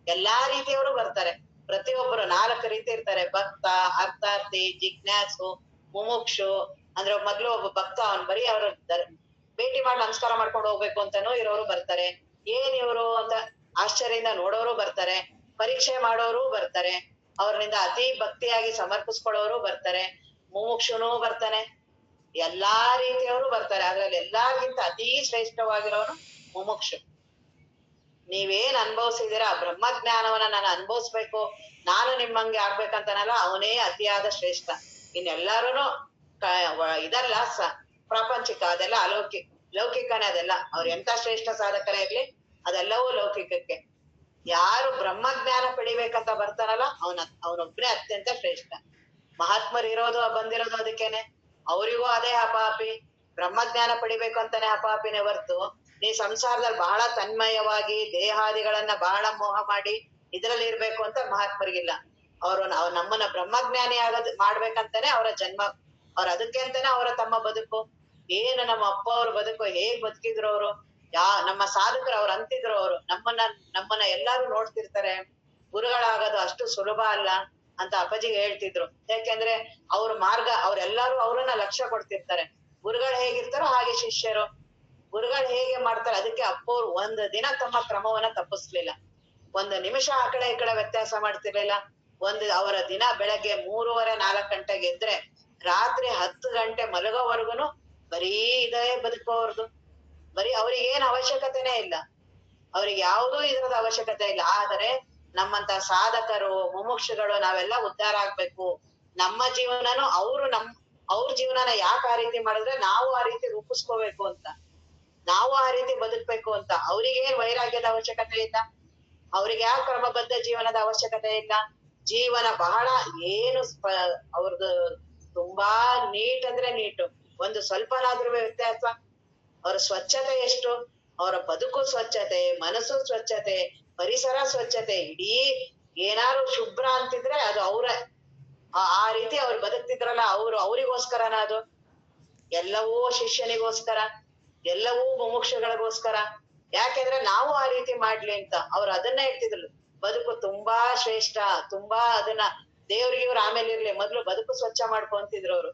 Speaker 1: ಎಲ್ಲಾ ರೀತಿಯವರು ಬರ್ತಾರೆ. ಪ್ರತಿಯೊಬ್ಬರು 4 ರೀತಿ ಇರ್ತಾರೆ: ಭಕ್ತ, ಅರ್ಥಾರ್ಥಿ, ಜಿಜ್ಞಾಸು, ಮುಮುಕ್ಷು. ಅಂದ್ರೆ ಮೊದ್ಲು ಒಬ್ಬ ಭಕ್ತ, ಅವನ್ ಬರೀ ಅವ್ರ ಭೇಟಿ ಮಾಡಿ ನಮಸ್ಕಾರ ಮಾಡ್ಕೊಂಡು ಹೋಗ್ಬೇಕು ಅಂತಾನೂ ಇರೋರು ಬರ್ತಾರೆ. ಏನ್ ಇವ್ರು ಅಂತ ಆಶ್ಚರ್ಯದಿಂದ ನೋಡೋರು ಬರ್ತಾರೆ. ಪರೀಕ್ಷೆ ಮಾಡೋರು ಬರ್ತಾರೆ. ಅವ್ರನಿಂದ ಅತಿ ಭಕ್ತಿಯಾಗಿ ಸಮರ್ಪಿಸ್ಕೊಳ್ಳೋರು ಬರ್ತಾರೆ. ಮುಮುಕ್ಷುನೂ ಬರ್ತಾನೆ. ಎಲ್ಲಾ ರೀತಿಯವರು ಬರ್ತಾರೆ. ಅದ್ರಲ್ಲಿ ಎಲ್ಲಾರ್ಗಿಂತ ಅತೀ ಶ್ರೇಷ್ಠವಾಗಿರೋನು ಮುಮುಕ್ಷು. ನೀವೇನ್ ಅನುಭವಿಸಿದೀರ ಆ ಬ್ರಹ್ಮಜ್ಞಾನವನ್ನ ನಾನು ಅನುಭವಿಸ್ಬೇಕು, ನಾನು ನಿಮ್ಮಂಗೆ ಆಗ್ಬೇಕಂತನಲ್ಲ, ಅವನೇ ಅತಿಯಾದ ಶ್ರೇಷ್ಠ. ಇನ್ನೆಲ್ಲಾರುನು ಇದಲ್ಲ ಪ್ರಾಪಂಚಿಕ, ಅದೆಲ್ಲ ಲೌಕಿಕನೇ. ಅದೆಲ್ಲ ಅವ್ರ ಎಂತ ಶ್ರೇಷ್ಠ ಸಾಧಕರೇ ಇರ್ಲಿ, ಅದೆಲ್ಲವೂ ಲೌಕಿಕಕ್ಕೆ. ಯಾರು ಬ್ರಹ್ಮಜ್ಞಾನ ಪಡಿಬೇಕಂತ ಬರ್ತಾರಲ್ಲ, ಅವನೊಬ್ನೇ ಅತ್ಯಂತ ಶ್ರೇಷ್ಠ. ಮಹಾತ್ಮರು ಬಂದಿರೋದು ಅದಕ್ಕೇನೆ. ಅವರಿಗೂ ಅದೇ ಹಪಾಪಿ, ಬ್ರಹ್ಮಜ್ಞಾನ ಪಡಿಬೇಕು ಅಂತಾನೆ ಹಪಾಪಿನೇ ಹೊರ್ತು, ನೀ ಸಂಸಾರದಲ್ಲಿ ಬಹಳ ತನ್ಮಯವಾಗಿ ದೇಹಾದಿಗಳನ್ನ ಬಹಳ ಮೋಹ ಮಾಡಿ ಇದ್ರಲ್ಲಿ ಇರ್ಬೇಕು ಅಂತ ಮಹಾತ್ಮರಿಗಿಲ್ಲ. ಅವ್ರು ನಮ್ಮನ್ನ ಬ್ರಹ್ಮಜ್ಞಾನಿ ಮಾಡ್ಬೇಕಂತಾನೆ ಅವರ ಜನ್ಮ. ಅದಕ್ಕೆ ಅಂತಾನೆ ಅವರ ತಮ್ಮ ಬದುಕು. ಏನು ನಮ್ಮ ಅಪ್ಪ ಅವ್ರ ಬದುಕು ಹೇಗ್ ಬದುಕಿದ್ರು ಅವರು, ನಮ್ಮ ಸಾಧಕರು ಅವ್ರು ಅಂತಿದ್ರು. ಅವರು ನಮ್ಮನ್ನ ಎಲ್ಲಾರು ನೋಡ್ತಿರ್ತಾರೆ, ಗುರುಗಳಾಗೋದು ಅಷ್ಟು ಸುಲಭ ಅಲ್ಲ ಅಂತ ಅಪ್ಪಾಜಿಗೆ ಹೇಳ್ತಿದ್ರು. ಯಾಕೆಂದ್ರೆ ಅವ್ರ ಮಾರ್ಗ, ಅವ್ರೆಲ್ಲಾರು ಅವ್ರನ್ನ ಲಕ್ಷ್ಯ ಕೊಡ್ತಿರ್ತಾರೆ. ಗುರುಗಳು ಹೇಗಿರ್ತಾರೋ ಹಾಗೆ ಶಿಷ್ಯರು. ಗುರುಗಳು ಹೇಗೆ ಮಾಡ್ತಾರೆ, ಅದಕ್ಕೆ ಅಪ್ಪವ್ರು ಒಂದ್ ದಿನ ತಮ್ಮ ಕ್ರಮವನ್ನ ತಪ್ಪಿಸ್ಲಿಲ್ಲ. ಒಂದು ನಿಮಿಷ ಆ ಕಡೆ ಈ ಕಡೆ ವ್ಯತ್ಯಾಸ ಮಾಡ್ತಿರ್ಲಿಲ್ಲ. ಅವರ ದಿನ ಬೆಳಗ್ಗೆ 3:30 4 ಗಂಟೆಗೆ ಎದ್ರೆ ರಾತ್ರಿ 10 ಗಂಟೆ ಮಲಗೋವರ್ಗುನು ಬರೀ ಇದೇ ಬದುಕೋರ್ದು. ಬರೀ ಅವ್ರಿಗೆ ಏನ್ ಅವಶ್ಯಕತೆನೇ ಇಲ್ಲ, ಅವ್ರಿಗೆ ಯಾವುದೂ ಇದ್ರದ ಅವಶ್ಯಕತೆ ಇಲ್ಲ. ಆದರೆ ನಮ್ಮಂತ ಸಾಧಕರು ಮುಮುಕ್ಷುಗಳು ನಾವೆಲ್ಲ ಉದ್ಧಾರ ಆಗ್ಬೇಕು. ನಮ್ಮ ಜೀವನನು ಅವ್ರ ಜೀವನನ ಯಾಕೆ ಆ ರೀತಿ ಮಾಡಿದ್ರೆ ನಾವು ಆ ರೀತಿ ರೂಪಿಸ್ಕೋಬೇಕು ಅಂತ, ನಾವು ಆ ರೀತಿ ಬದುಕ್ಬೇಕು ಅಂತ. ಅವ್ರಿಗೇನ್ ವೈರಾಗ್ಯದ ಅವಶ್ಯಕತೆ ಇಲ್ಲ, ಅವ್ರಿಗೆ ಯಾವ ಕ್ರಮಬದ್ಧ ಜೀವನದ ಅವಶ್ಯಕತೆ ಇಲ್ಲ. ಜೀವನ ಬಹಳ ಏನು ಅವ್ರದ್ದು ತುಂಬಾ ನೀಟ್ ಅಂದ್ರೆ ನೀಟು. ಒಂದು ಸ್ವಲ್ಪನಾದ್ರೂ ವ್ಯತ್ಯಾಸ. ಅವ್ರ ಸ್ವಚ್ಛತೆ ಎಷ್ಟು, ಅವರ ಬದುಕು ಸ್ವಚ್ಛತೆ, ಮನಸ್ಸು ಸ್ವಚ್ಛತೆ, ಪರಿಸರ ಸ್ವಚ್ಛತೆ. ಇಡೀ ಏನಾರು ಶುಭ್ರ ಅಂತಿದ್ರೆ ಅದು ಆ ರೀತಿ ಅವ್ರು ಬದುಕ್ತಿದ್ರಲ್ಲ, ಅವ್ರಿಗೋಸ್ಕರನ ಅದು. ಎಲ್ಲವೂ ಶಿಷ್ಯನಿಗೋಸ್ಕರ, ಎಲ್ಲವೂ ಮುಮುಕ್ಷಗಳಿಗೋಸ್ಕರ. ಯಾಕೆಂದ್ರೆ ನಾವು ಆ ರೀತಿ ಮಾಡ್ಲಿ ಅಂತ ಅವ್ರು ಅದನ್ನ ಹೇಳ್ತಿದ್ರು. ಬದುಕು ತುಂಬಾ ಶ್ರೇಷ್ಠ, ತುಂಬಾ ಅದನ್ನ ದೇವ್ರಿಗೆ ಇವ್ರು ಆಮೇಲೆ ಇರ್ಲಿ, ಮೊದ್ಲು ಬದುಕು ಸ್ವಚ್ಛ ಮಾಡ್ಕೊಂತಿದ್ರು ಅವ್ರು.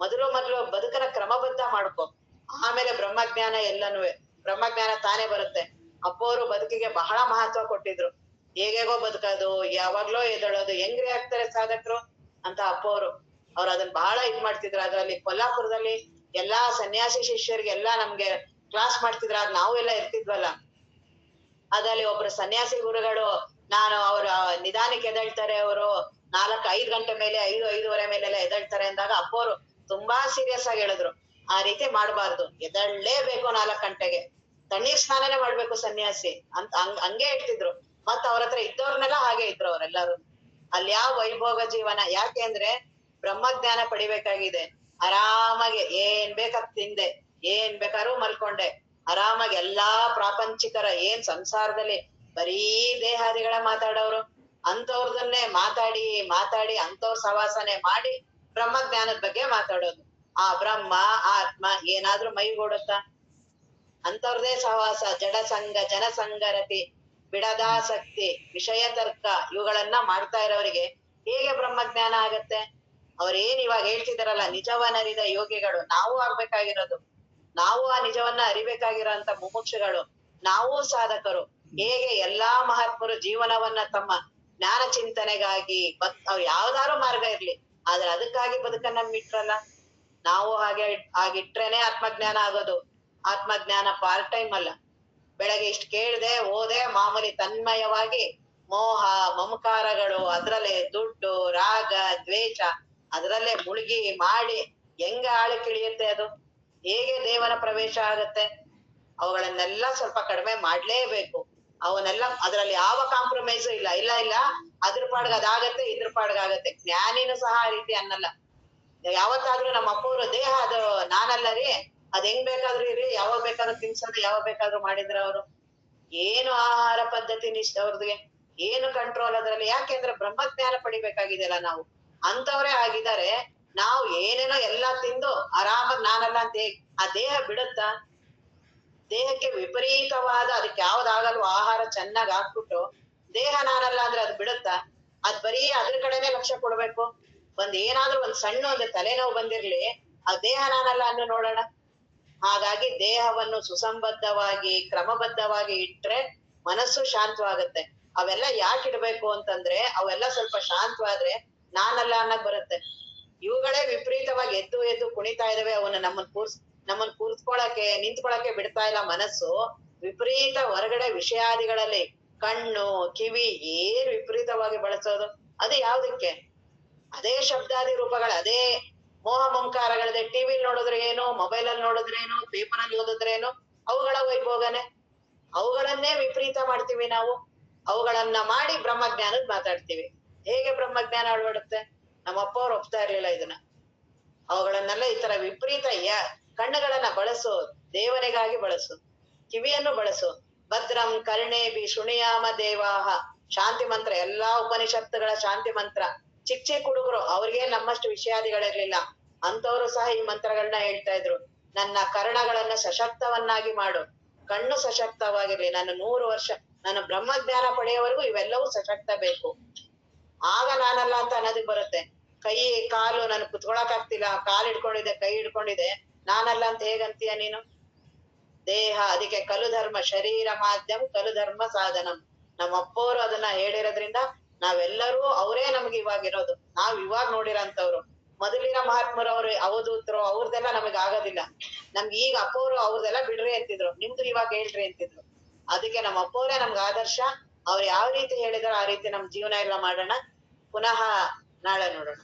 Speaker 1: ಮೊದ್ಲು ಬದುಕನ ಕ್ರಮಬದ್ಧ ಮಾಡ್ಕೊ, ಆಮೇಲೆ ಬ್ರಹ್ಮಜ್ಞಾನ ಎಲ್ಲನೂ. ಬ್ರಹ್ಮಜ್ಞಾನ ತಾನೇ ಬರುತ್ತೆ. ಅಪ್ಪೋರು ಬದುಕಿಗೆ ಬಹಳ ಮಹತ್ವ ಕೊಟ್ಟಿದ್ರು. ಹೇಗೇಗೋ ಬದುಕೋದು, ಯಾವಾಗ್ಲೋ ಎದಳೋದು, ಹೆಂಗ್ರಿ ಆಗ್ತಾರೆ ಸಾಧಕರು ಅಂತ ಅಪ್ಪೋರು. ಅವ್ರು ಅದನ್ನ ಬಹಳ ಮಾಡ್ತಿದ್ರು. ಅದ್ರಲ್ಲಿ ಕೊಲ್ಲಾಪುರದಲ್ಲಿ ಎಲ್ಲಾ ಸನ್ಯಾಸಿ ಶಿಷ್ಯರಿಗೆಲ್ಲಾ ನಮ್ಗೆ ಕ್ಲಾಸ್ ಮಾಡ್ತಿದ್ರ. ನಾವು ಎಲ್ಲ ಇರ್ತಿದ್ವಲ್ಲ, ಅದ್ರಲ್ಲಿ ಒಬ್ರು ಸನ್ಯಾಸಿ ಗುರುಗಳು, ನಾನು ಅವ್ರ ನಿಧಾನಕ್ಕೆ ಎದಳ್ತಾರೆ, ಅವರು 4-5 ಗಂಟೆ ಮೇಲೆ 5-5:30 ಮೇಲೆಲ್ಲ ಎದಳ್ತಾರೆ ಅಂದಾಗ ಅಪ್ಪೋರು ತುಂಬಾ ಸೀರಿಯಸ್ ಆಗಿ ಹೇಳಿದ್ರು, ಆ ರೀತಿ ಮಾಡ್ಬಾರ್ದು, ಎದಳ್ಲೇಬೇಕು 4 ಗಂಟೆಗೆ, ತಣ್ಣೀರ್ ಸ್ನಾನನೇ ಮಾಡ್ಬೇಕು ಸನ್ಯಾಸಿ ಅಂತ ಹಂಗೆ ಹೇಳ್ತಿದ್ರು. ಮತ್ ಅವ್ರ ಹತ್ರ ಇದ್ದವ್ರನ್ನೆಲ್ಲ ಹಾಗೆ ಇದ್ರು ಅವ್ರೆಲ್ಲಾರು. ಅಲ್ಲಿ ಯಾವ ವೈಭೋಗ ಜೀವನ. ಯಾಕೆ ಅಂದ್ರೆ ಬ್ರಹ್ಮಜ್ಞಾನ ಪಡಿಬೇಕಾಗಿದೆ. ಆರಾಮಾಗಿ ಏನ್ ಬೇಕಾದ್ ತಿಂದೆ, ಏನ್ ಬೇಕಾದ್ರೂ ಮಲ್ಕೊಂಡೆ, ಆರಾಮಾಗಿ ಎಲ್ಲಾ ಪ್ರಾಪಂಚಿಕರ ಏನ್ ಸಂಸಾರದಲ್ಲಿ ಬರೀ ದೇಹಾದಿಗಳ ಮಾತಾಡೋರು ಅಂತವ್ರದನ್ನೇ ಮಾತಾಡಿ ಅಂತವ್ರ ಸವಾಸನೆ ಮಾಡಿ ಬ್ರಹ್ಮಜ್ಞಾನದ ಬಗ್ಗೆ ಮಾತಾಡೋದು. ಆ ಬ್ರಹ್ಮ ಆತ್ಮ ಏನಾದ್ರೂ ಮೈಗೂಡುತ್ತಾ? ಅಂತವ್ರದೇ ಸಹವಾಸ, ಜಡ ಸಂಘ, ಜನಸಂಗರತಿ, ಬಿಡದಾಸಕ್ತಿ, ವಿಷಯ ತರ್ಕ ಇವುಗಳನ್ನ ಮಾಡ್ತಾ ಇರೋರಿಗೆ ಹೇಗೆ ಬ್ರಹ್ಮಜ್ಞಾನ ಆಗತ್ತೆ? ಅವ್ರೇನ್ ಇವಾಗ ಹೇಳ್ತಿದಾರಲ್ಲ, ನಿಜವನ್ನರಿದ ಯೋಗಿಗಳು ನಾವು ಆಗ್ಬೇಕಾಗಿರೋದು. ನಾವು ಆ ನಿಜವನ್ನ ಅರಿಬೇಕಾಗಿರೋಂತ ಮುಮುಕ್ಷುಗಳು, ನಾವೂ ಸಾಧಕರು. ಹೇಗೆ ಎಲ್ಲಾ ಮಹಾತ್ಮರು ಜೀವನವನ್ನ ತಮ್ಮ ಜ್ಞಾನ ಚಿಂತನೆಗಾಗಿ ಅವ್ರು ಯಾವ್ದಾರು ಮಾರ್ಗ ಇರ್ಲಿ, ಆದ್ರೆ ಅದಕ್ಕಾಗಿ ಬದುಕನ್ನ ಬಿಟ್ರಲ್ಲ. ನಾವು ಹಾಗಿಟ್ರೇನೆ ಆತ್ಮಜ್ಞಾನ ಆಗೋದು. ಆತ್ಮಜ್ಞಾನ ಪಾರ್ಟ್ ಟೈಮ್ ಅಲ್ಲ. ಬೆಳಗ್ಗೆ ಇಷ್ಟ ಕೇಳ್ದೆ ಓದೆ ಮಾಮೂಲಿ ತನ್ಮಯವಾಗಿ ಮೋಹ ಮಮಕಾರಗಳು, ಅದ್ರಲ್ಲೇ ದುಡ್ಡು ರಾಗ ದ್ವೇಷ ಅದ್ರಲ್ಲೇ ಮುಳುಗಿ ಮಾಡಿ ಹೆಂಗ ಆಳಕ್ಕಿಳಿಯುತ್ತೆ ಅದು? ಹೇಗೆ ದೇವನ ಪ್ರವೇಶ ಆಗತ್ತೆ? ಅವುಗಳನ್ನೆಲ್ಲ ಸ್ವಲ್ಪ ಕಡಿಮೆ ಮಾಡ್ಲೇಬೇಕು. ಅವನ್ನೆಲ್ಲ ಅದ್ರಲ್ಲಿ ಯಾವ ಕಾಂಪ್ರಮೈಸು ಇಲ್ಲ. ಇಲ್ಲ ಇಲ್ಲ ಅದ್ರ ಪಾಡ್ಗ ಅದಾಗತ್ತೆ, ಇದ್ರ ಪಾಡ್ಗಾಗತ್ತೆ. ಜ್ಞಾನಿನೂ ಸಹ ಆ ರೀತಿ ಅನ್ನಲ್ಲ. ಯಾವತ್ತಾದ್ರೂ ನಮ್ಮ ಅಪ್ಪವ್ರು ದೇಹ ಅದು ನಾನಲ್ಲ ರೀ, ಅದ್ ಹೆಂಗ್ ಬೇಕಾದ್ರೂ ಇರ್ಲಿ, ಯಾವಾಗ ಬೇಕಾದ್ರೂ ತಿನ್ಸೋದು, ಯಾವಾಗ ಬೇಕಾದ್ರೂ ಮಾಡಿದ್ರ ಅವರು ಏನು ಆಹಾರ ಪದ್ಧತಿ ಅವ್ರಿಗೆ ಏನು ಕಂಟ್ರೋಲ್ ಅದ್ರಲ್ಲಿ? ಯಾಕೆಂದ್ರೆ ಬ್ರಹ್ಮಜ್ಞಾನ ಪಡಿಬೇಕಾಗಿದೆಯಲ್ಲ ನಾವು. ಅಂತವ್ರೇ ಆಗಿದ್ದಾರೆ. ನಾವು ಏನೇನೋ ಎಲ್ಲಾ ತಿಂದು ಆರಾಮಾಗಿ ನಾನಲ್ಲ ಅಂತ ಆ ದೇಹ ಬಿಡುತ್ತಾ? ದೇಹಕ್ಕೆ ವಿಪರೀತವಾದ ಅದಕ್ಕೆ ಯಾವ್ದಾಗಲ್ವೋ ಆಹಾರ ಚೆನ್ನಾಗ್ ಹಾಕ್ಬಿಟ್ಟು ದೇಹ ನಾನಲ್ಲ ಅಂದ್ರೆ ಅದ್ ಬಿಡುತ್ತಾ? ಅದ್ ಬರೀ ಅದ್ರ ಕಡೆನೆ ಲಕ್ಷ್ಯ ಕೊಡ್ಬೇಕು. ಏನಾದ್ರೂ ಒಂದ್ ಸಣ್ಣ ಒಂದು ತಲೆನೋವು ಬಂದಿರ್ಲಿ, ಆ ದೇಹ ನಾನಲ್ಲ ಅನ್ನು ನೋಡೋಣ. ಹಾಗಾಗಿ ದೇಹವನ್ನು ಸುಸಂಬದ್ಧವಾಗಿ ಕ್ರಮಬದ್ಧವಾಗಿ ಇಟ್ರೆ ಮನಸ್ಸು ಶಾಂತವಾಗತ್ತೆ. ಅವೆಲ್ಲ ಯಾಕೆ ಇಡ್ಬೇಕು ಅಂತಂದ್ರೆ, ಅವೆಲ್ಲ ಸ್ವಲ್ಪ ಶಾಂತವಾದ್ರೆ ನಾನಲ್ಲ ಅನ್ನಕ್ ಬರುತ್ತೆ. ಇವುಗಳೇ ವಿಪರೀತವಾಗಿ ಎದ್ದು ಎದ್ದು ಕುಣಿತಾ ಇದಾವೆ. ಅವನ್ನ ನಮ್ಮನ್ ಕೂರ್ಸ್ಕೊಳಕ್ಕೆ ನಿಂತ್ಕೊಳಕ್ಕೆ ಬಿಡ್ತಾ ಇಲ್ಲ ಮನಸ್ಸು. ವಿಪರೀತ ಹೊರಗಡೆ ವಿಷಯಾದಿಗಳಲ್ಲಿ ಕಣ್ಣು ಕಿವಿ ಏನ್ ವಿಪರೀತವಾಗಿ ಬಳಸೋದು? ಅದು ಯಾವ್ದಕ್ಕೆ? ಅದೇ ಶಬ್ದಾದಿ ರೂಪಗಳ, ಅದೇ ಮೋಹ ಮಮಕಾರಗಳದೆ. ಟಿವಿ ನೋಡಿದ್ರೆ ಏನು, ಮೊಬೈಲ್ ಅಲ್ಲಿ ನೋಡಿದ್ರೆ ಏನು, ಪೇಪರ್ ಅಲ್ಲಿ ಓದಿದ್ರೇನು, ಅವುಗಳ ವೈಭೋಗನೆ. ಅವುಗಳನ್ನೇ ವಿಪರೀತ ಮಾಡ್ತೀವಿ ನಾವು. ಅವುಗಳನ್ನ ಮಾಡಿ ಬ್ರಹ್ಮಜ್ಞಾನದ್ ಮಾತಾಡ್ತೀವಿ. ಹೇಗೆ ಬ್ರಹ್ಮಜ್ಞಾನ ಅಳ್ವಡುತ್ತೆ? ನಮ್ಮ ಅಪ್ಪ ಅವ್ರು ಒಪ್ತಾ ಇರ್ಲಿಲ್ಲ ಇದನ್ನ. ಅವುಗಳನ್ನೆಲ್ಲ ಈ ತರ ವಿಪರೀತ ಕಣ್ಣುಗಳನ್ನ ಬಳಸು, ದೇವರಿಗಾಗಿ ಬಳಸು. ಕಿವಿಯನ್ನು ಬಳಸು. ಭದ್ರಂ ಕರ್ಣೇಭಿ ಶೃಣಿಯಾಮ ದೇವಾಹ, ಶಾಂತಿ ಮಂತ್ರ, ಎಲ್ಲಾ ಉಪನಿಷತ್ತುಗಳ ಶಾಂತಿ ಮಂತ್ರ. ಚಿಕ್ಕ ಚಿಕ್ಕ ಹುಡುಗರು, ಅವ್ರಿಗೆ ನಮ್ಮಷ್ಟು ವಿಷಯಾದಿಗಳಿರ್ಲಿಲ್ಲ, ಅಂತವ್ರು ಸಹ ಈ ಮಂತ್ರಗಳನ್ನ ಹೇಳ್ತಾ ಇದ್ರು. ನನ್ನ ಕರ್ಣಗಳನ್ನ ಸಶಕ್ತವನ್ನಾಗಿ ಮಾಡು, ಕಣ್ಣು ಸಶಕ್ತವಾಗಿರ್ಲಿ. ನಾನು 100 ವರ್ಷ ನಾನು ಬ್ರಹ್ಮಜ್ಞಾನ ಪಡೆಯೋವರೆಗೂ ಇವೆಲ್ಲವೂ ಸಶಕ್ತ ಬೇಕು. ಆಗ ನಾನಲ್ಲ ಅಂತ ಅನ್ನೋದಕ್ ಬರುತ್ತೆ. ಕೈ ಕಾಲು ನನ್ ಕುತ್ಕೊಳಕ್ ಆಗ್ತಿಲ್ಲ, ಕಾಲ್ ಹಿಡ್ಕೊಂಡಿದೆ ಕೈ ಹಿಡ್ಕೊಂಡಿದೆ, ನಾನಲ್ಲ ಅಂತ ಹೇಗಂತೀಯ ನೀನು? ದೇಹ ಅದಕ್ಕೆ ಕಲು ಧರ್ಮ ಶರೀರ ಮಾಧ್ಯಮ ಕಲು ಧರ್ಮ ಸಾಧನಂ. ನಮ್ಮ ಅಪ್ಪವ್ರು ಅದನ್ನ ಹೇಳಿರೋದ್ರಿಂದ ನಾವೆಲ್ಲರೂ ಅವರೇ ನಮ್ಗೆ ಇವಾಗಿರೋದು. ನಾವ್ ಇವಾಗ ನೋಡಿರೋಂಥವ್ರು. ಮೊದಲಿನ ಮಹಾತ್ಮರು ಅವ್ರು ಅವಧೂತರು, ಅವ್ರದೆಲ್ಲ ನಮಗ್ ಆಗೋದಿಲ್ಲ. ನಮ್ಗೆ ಈಗ ಅಪ್ಪವ್ರು ಅವ್ರದೆಲ್ಲ ಬಿಡ್ರಿ ಅಂತಿದ್ರು, ನಿಮ್ದು ಇವಾಗ ಹೇಳ್ರಿ ಅಂತಿದ್ರು. ಅದಕ್ಕೆ ನಮ್ಮ ಅಪ್ಪವ್ರೇ ನಮ್ಗೆ ಆದರ್ಶ. ಅವ್ರು ಯಾವ ರೀತಿ ಹೇಳಿದಾರೋ ಆ ರೀತಿ ನಮ್ ಜೀವನ ಎಲ್ಲ ಮಾಡೋಣ. ಪುನಃ ನಾಳೆ ನೋಡೋಣ.